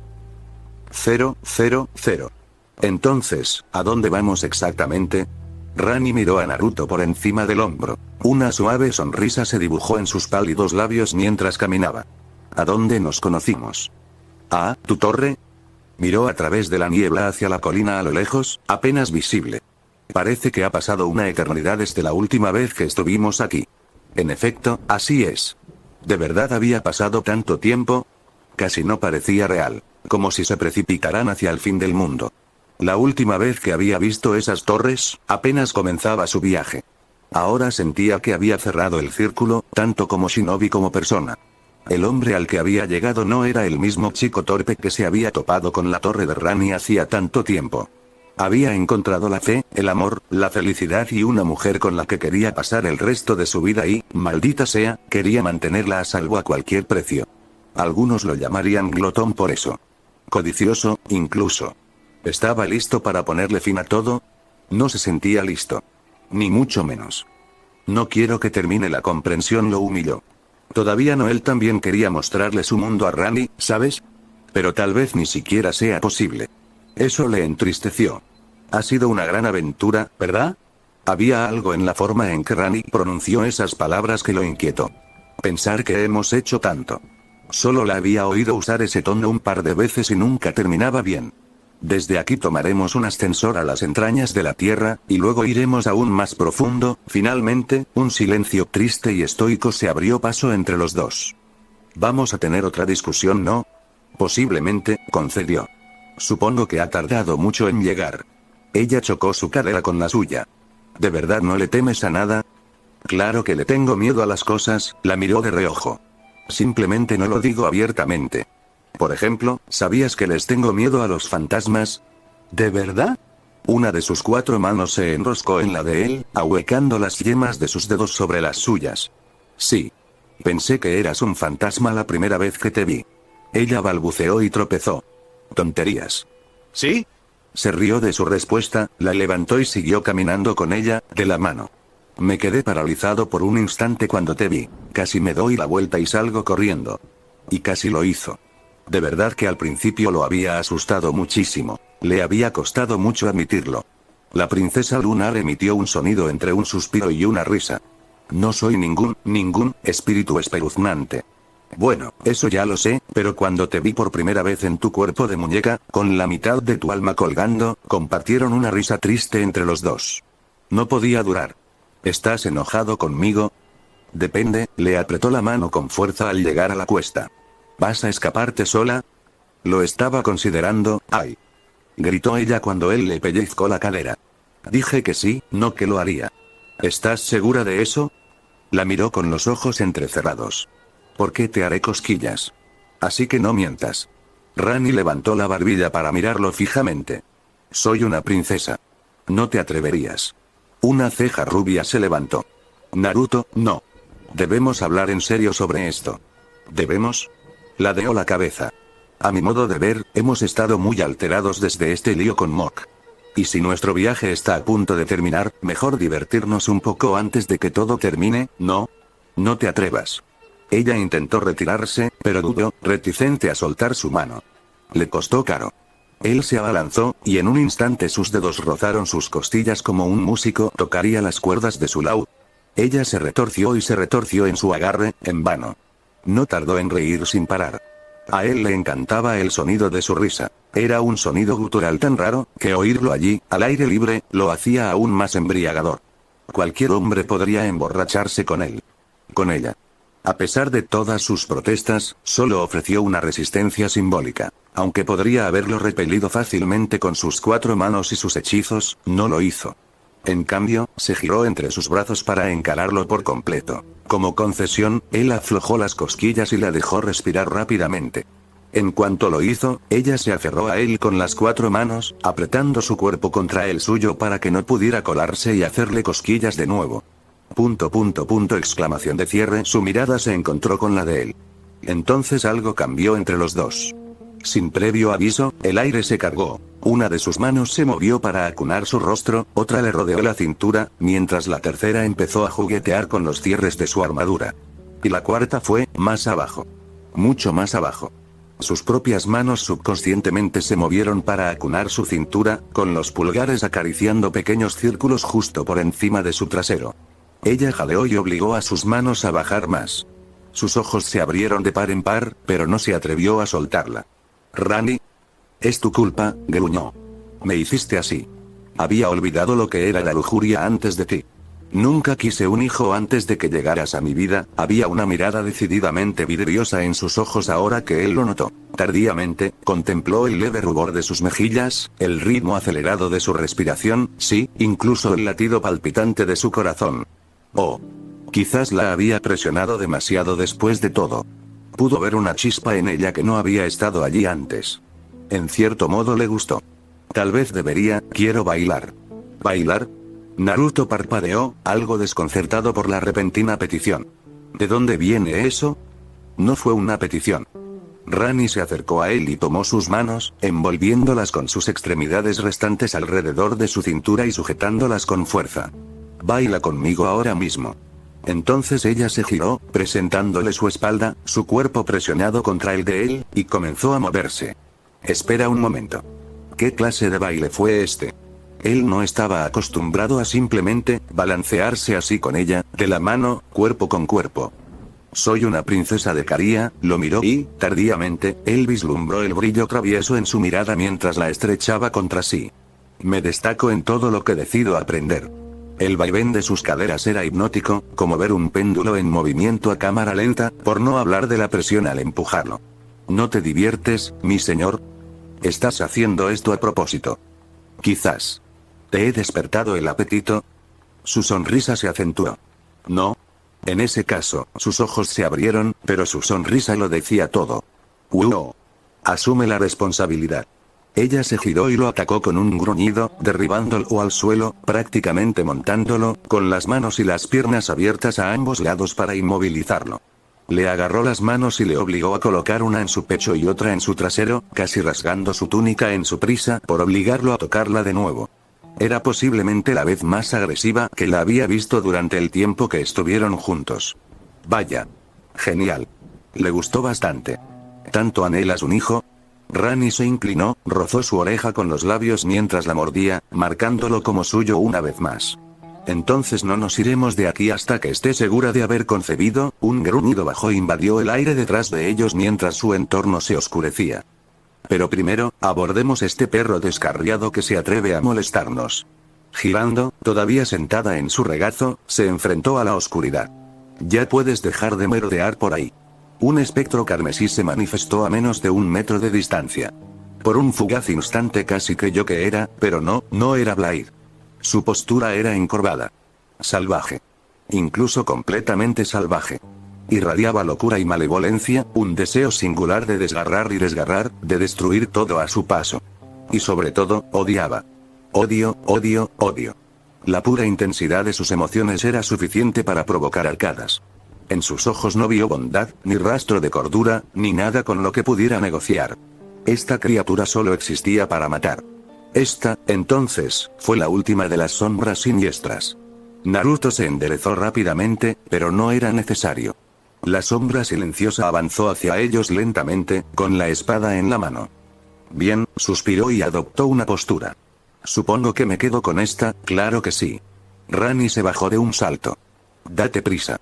0, 0, 0. Entonces, ¿a dónde vamos exactamente? Rani miró a Naruto por encima del hombro. Una suave sonrisa se dibujó en sus pálidos labios mientras caminaba. ¿A dónde nos conocimos? ¿Ah, tu torre? Miró a través de la niebla hacia la colina a lo lejos, apenas visible. Parece que ha pasado una eternidad desde la última vez que estuvimos aquí. En efecto, así es. ¿De verdad había pasado tanto tiempo? Casi no parecía real, como si se precipitaran hacia el fin del mundo. La última vez que había visto esas torres, apenas comenzaba su viaje. Ahora sentía que había cerrado el círculo, tanto como Shinobi como persona. El hombre al que había llegado no era el mismo chico torpe que se había topado con la torre de Rani hacía tanto tiempo. Había encontrado la fe, el amor, la felicidad y una mujer con la que quería pasar el resto de su vida y, maldita sea, quería mantenerla a salvo a cualquier precio. Algunos lo llamarían glotón por eso. Codicioso, incluso. ¿Estaba listo para ponerle fin a todo? No se sentía listo. Ni mucho menos. No quiero que termine la comprensión, lo humilló. Todavía Noel también quería mostrarle su mundo a Rani, ¿sabes? Pero tal vez ni siquiera sea posible. Eso le entristeció. Ha sido una gran aventura, ¿verdad? Había algo en la forma en que Rani pronunció esas palabras que lo inquietó. Pensar que hemos hecho tanto. Solo la había oído usar ese tono un par de veces y nunca terminaba bien. Desde aquí tomaremos un ascensor a las entrañas de la tierra, y luego iremos aún más profundo. Finalmente, un silencio triste y estoico se abrió paso entre los dos. Vamos a tener otra discusión, ¿no? Posiblemente, concedió. Supongo que ha tardado mucho en llegar. Ella chocó su cadera con la suya. ¿De verdad no le temes a nada? Claro que le tengo miedo a las cosas, la miró de reojo. Simplemente no lo digo abiertamente. Por ejemplo, ¿sabías que les tengo miedo a los fantasmas? ¿De verdad? Una de sus 4 manos se enroscó en la de él, ahuecando las yemas de sus dedos sobre las suyas. Sí. Pensé que eras un fantasma la primera vez que te vi. Ella balbuceó y tropezó. Tonterías. ¿Sí? Se rió de su respuesta, la levantó y siguió caminando con ella, de la mano. Me quedé paralizado por un instante cuando te vi. Casi me doy la vuelta y salgo corriendo. Y casi lo hizo. De verdad que al principio lo había asustado muchísimo. Le había costado mucho admitirlo. La princesa lunar emitió un sonido entre un suspiro y una risa. No soy ningún espíritu espeluznante. Bueno, eso ya lo sé, pero cuando te vi por primera vez en tu cuerpo de muñeca, con la mitad de tu alma colgando, compartieron una risa triste entre los dos. No podía durar. ¿Estás enojado conmigo? Depende, le apretó la mano con fuerza al llegar a la cuesta. ¿Vas a escaparte sola? Lo estaba considerando, ¡ay! Gritó ella cuando él le pellizcó la cadera. Dije que sí, no que lo haría. ¿Estás segura de eso? La miró con los ojos entrecerrados. ¿Por qué te haré cosquillas? Así que no mientas. Rani levantó la barbilla para mirarlo fijamente. Soy una princesa. No te atreverías. Una ceja rubia se levantó. Naruto, no. Debemos hablar en serio sobre esto. ¿Debemos? Ladeó la cabeza. A mi modo de ver, hemos estado muy alterados desde este lío con Mok. Y si nuestro viaje está a punto de terminar, mejor divertirnos un poco antes de que todo termine, ¿no? No te atrevas. Ella intentó retirarse, pero dudó, reticente a soltar su mano. Le costó caro. Él se abalanzó, y en un instante sus dedos rozaron sus costillas como un músico tocaría las cuerdas de su laúd. Ella se retorció y se retorció en su agarre, en vano. No tardó en reír sin parar. A él le encantaba el sonido de su risa. Era un sonido gutural tan raro, que oírlo allí, al aire libre, lo hacía aún más embriagador. Cualquier hombre podría emborracharse con él. Con ella. A pesar de todas sus protestas, solo ofreció una resistencia simbólica. Aunque podría haberlo repelido fácilmente con sus 4 manos y sus hechizos, no lo hizo. En cambio, se giró entre sus brazos para encararlo por completo. Como concesión, él aflojó las cosquillas y la dejó respirar rápidamente. En cuanto lo hizo, ella se aferró a él con las 4 manos, apretando su cuerpo contra el suyo para que no pudiera colarse y hacerle cosquillas de nuevo. Exclamación de cierre. Su mirada se encontró con la de él. Entonces algo cambió entre los dos. Sin previo aviso, el aire se cargó. Una de sus manos se movió para acunar su rostro, otra le rodeó la cintura, mientras la tercera empezó a juguetear con los cierres de su armadura. Y la cuarta fue, más abajo. Mucho más abajo. Sus propias manos subconscientemente se movieron para acunar su cintura, con los pulgares acariciando pequeños círculos justo por encima de su trasero. Ella jadeó y obligó a sus manos a bajar más. Sus ojos se abrieron de par en par, pero no se atrevió a soltarla. Rani. Es tu culpa, gruñó. Me hiciste así. Había olvidado lo que era la lujuria antes de ti. Nunca quise un hijo antes de que llegaras a mi vida. Había una mirada decididamente vidriosa en sus ojos ahora que él lo notó. Tardíamente, contempló el leve rubor de sus mejillas, el ritmo acelerado de su respiración, sí, incluso el latido palpitante de su corazón. Oh. Quizás la había presionado demasiado después de todo. Pudo ver una chispa en ella que no había estado allí antes. En cierto modo le gustó. Tal vez debería, quiero bailar. ¿Bailar? Naruto parpadeó, algo desconcertado por la repentina petición. ¿De dónde viene eso? No fue una petición. Rani se acercó a él y tomó sus manos, envolviéndolas con sus extremidades restantes alrededor de su cintura y sujetándolas con fuerza. Baila conmigo ahora mismo. Entonces ella se giró, presentándole su espalda, su cuerpo presionado contra el de él, y comenzó a moverse. Espera un momento. ¿Qué clase de baile fue este? Él no estaba acostumbrado a simplemente balancearse así con ella, de la mano, cuerpo con cuerpo. Soy una princesa de Caria, lo miró y, tardíamente, él vislumbró el brillo travieso en su mirada mientras la estrechaba contra sí. Me destaco en todo lo que decido aprender. El vaivén de sus caderas era hipnótico, como ver un péndulo en movimiento a cámara lenta, por no hablar de la presión al empujarlo. ¿No te diviertes, mi señor? ¿Estás haciendo esto a propósito? Quizás. ¿Te he despertado el apetito? Su sonrisa se acentuó. No. En ese caso, sus ojos se abrieron, pero su sonrisa lo decía todo. ¡Wow! Asume la responsabilidad. Ella se giró y lo atacó con un gruñido, derribándolo al suelo, prácticamente montándolo, con las manos y las piernas abiertas a ambos lados para inmovilizarlo. Le agarró las manos y le obligó a colocar una en su pecho y otra en su trasero, casi rasgando su túnica en su prisa por obligarlo a tocarla de nuevo. Era posiblemente la vez más agresiva que la había visto durante el tiempo que estuvieron juntos. Vaya. Genial. Le gustó bastante. ¿Tanto anhelas un hijo? Rani se inclinó, rozó su oreja con los labios mientras la mordía, marcándolo como suyo una vez más. Entonces no nos iremos de aquí hasta que esté segura de haber concebido. Un gruñido bajo invadió el aire detrás de ellos mientras su entorno se oscurecía. Pero primero, abordemos este perro descarriado que se atreve a molestarnos. Girando, todavía sentada en su regazo, se enfrentó a la oscuridad. Ya puedes dejar de merodear por ahí. Un espectro carmesí se manifestó a menos de 1 metro de distancia. Por un fugaz instante casi creyó que era, pero no era Blair. Su postura era encorvada. Salvaje. Incluso completamente salvaje. Irradiaba locura y malevolencia, un deseo singular de desgarrar y desgarrar, de destruir todo a su paso. Y sobre todo, odiaba. Odio, odio, odio. La pura intensidad de sus emociones era suficiente para provocar arcadas. En sus ojos no vio bondad, ni rastro de cordura, ni nada con lo que pudiera negociar. Esta criatura solo existía para matar. Esta, entonces, fue la última de las sombras siniestras. Naruto se enderezó rápidamente, pero no era necesario. La sombra silenciosa avanzó hacia ellos lentamente, con la espada en la mano. Bien, suspiró y adoptó una postura. Supongo que me quedo con esta, claro que sí. Rani se bajó de un salto. Date prisa.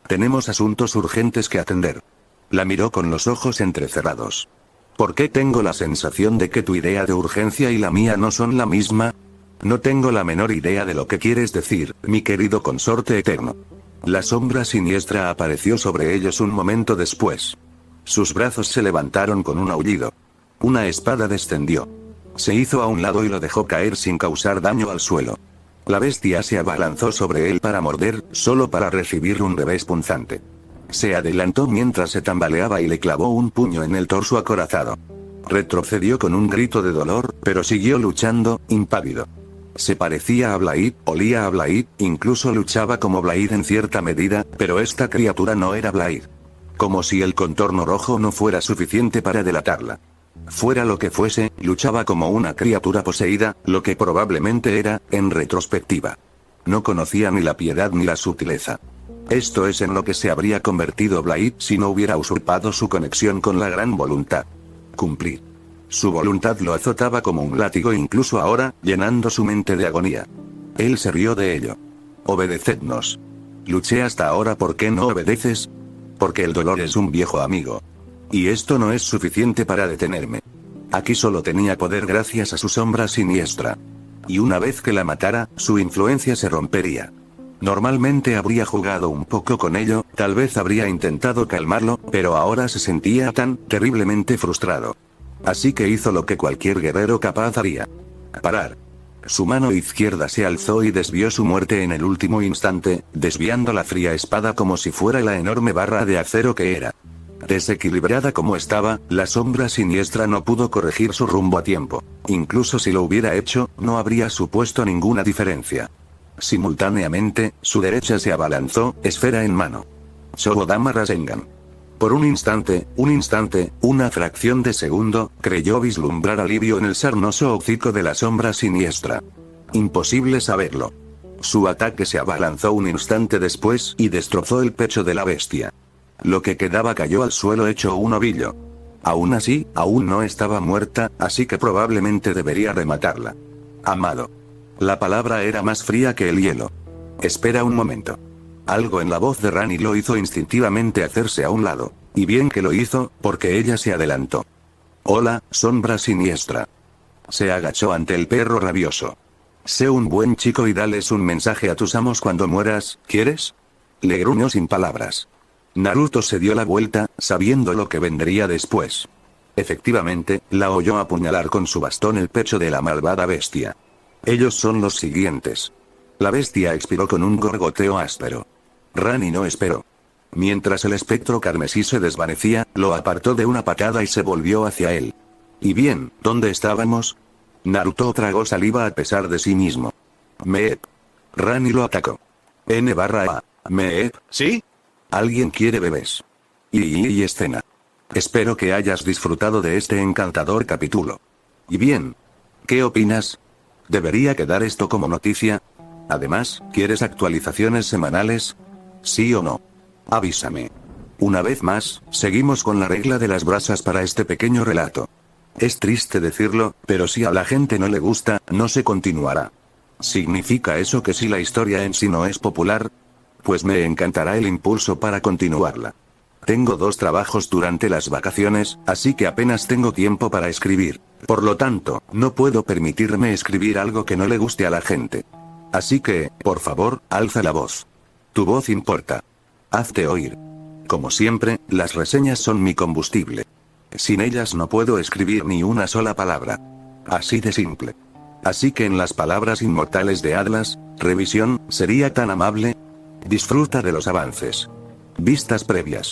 Tenemos asuntos urgentes que atender. La miró con los ojos entrecerrados. ¿Por qué tengo la sensación de que tu idea de urgencia y la mía no son la misma? No tengo la menor idea de lo que quieres decir, mi querido consorte eterno. La sombra siniestra apareció sobre ellos un momento después. Sus brazos se levantaron con un aullido. Una espada descendió. Se hizo a un lado y lo dejó caer sin causar daño al suelo. La bestia se abalanzó sobre él para morder, solo para recibir un revés punzante. Se adelantó mientras se tambaleaba y le clavó un puño en el torso acorazado. Retrocedió con un grito de dolor, pero siguió luchando, impávido. Se parecía a Blair, olía a Blair, incluso luchaba como Blair en cierta medida, pero esta criatura no era Blair. Como si el contorno rojo no fuera suficiente para delatarla. Fuera lo que fuese, luchaba como una criatura poseída, lo que probablemente era, en retrospectiva. No conocía ni la piedad ni la sutileza. Esto es en lo que se habría convertido Blair si no hubiera usurpado su conexión con la gran voluntad. Cumplir. Su voluntad lo azotaba como un látigo incluso ahora, llenando su mente de agonía. Él se rió de ello. Obedecednos. Luché hasta ahora, ¿por qué no obedeces? Porque el dolor es un viejo amigo. Y esto no es suficiente para detenerme. Aquí solo tenía poder gracias a su sombra siniestra. Y una vez que la matara, su influencia se rompería. Normalmente habría jugado un poco con ello, tal vez habría intentado calmarlo, pero ahora se sentía tan terriblemente frustrado. Así que hizo lo que cualquier guerrero capaz haría. Parar. Su mano izquierda se alzó y desvió su muerte en el último instante, desviando la fría espada como si fuera la enorme barra de acero que era. Desequilibrada como estaba, la sombra siniestra no pudo corregir su rumbo a tiempo. Incluso si lo hubiera hecho, no habría supuesto ninguna diferencia. Simultáneamente, su derecha se abalanzó, esfera en mano. Shogodama Rasengan. Por un instante, una fracción de segundo, creyó vislumbrar alivio en el sarnoso hocico de la sombra siniestra. Imposible saberlo. Su ataque se abalanzó un instante después y destrozó el pecho de la bestia. Lo que quedaba cayó al suelo hecho un ovillo. Aún así, aún no estaba muerta, así que probablemente debería rematarla. Amado. La palabra era más fría que el hielo. Espera un momento. Algo en la voz de Rani lo hizo instintivamente hacerse a un lado. Y bien que lo hizo, porque ella se adelantó. Hola, sombra siniestra. Se agachó ante el perro rabioso. Sé un buen chico y dales un mensaje a tus amos cuando mueras, ¿quieres? Le gruñó sin palabras. Naruto se dio la vuelta, sabiendo lo que vendría después. Efectivamente, la oyó apuñalar con su bastón el pecho de la malvada bestia. Ellos son los siguientes. La bestia expiró con un gorgoteo áspero. Rani no esperó. Mientras el espectro carmesí se desvanecía, lo apartó de una patada y se volvió hacia él. ¿Y bien, dónde estábamos? Naruto tragó saliva a pesar de sí mismo. Meep. Rani lo atacó. N/A. Meep, ¿sí? Alguien quiere bebés. Y escena. Espero que hayas disfrutado de este encantador capítulo. Y bien. ¿Qué opinas? ¿Debería quedar esto como noticia? Además, ¿quieres actualizaciones semanales? ¿Sí o no? Avísame. Una vez más, seguimos con la regla de las brasas para este pequeño relato. Es triste decirlo, pero si a la gente no le gusta, no se continuará. ¿Significa eso que si la historia en sí no es popular? Pues me encantará el impulso para continuarla. Tengo 2 trabajos durante las vacaciones, así que apenas tengo tiempo para escribir. Por lo tanto, no puedo permitirme escribir algo que no le guste a la gente. Así que, por favor, alza la voz. Tu voz importa. Hazte oír. Como siempre, las reseñas son mi combustible. Sin ellas no puedo escribir ni una sola palabra. Así de simple. Así que en las palabras inmortales de Atlas, revisión, ¿sería tan amable? Disfruta de los avances. Vistas previas.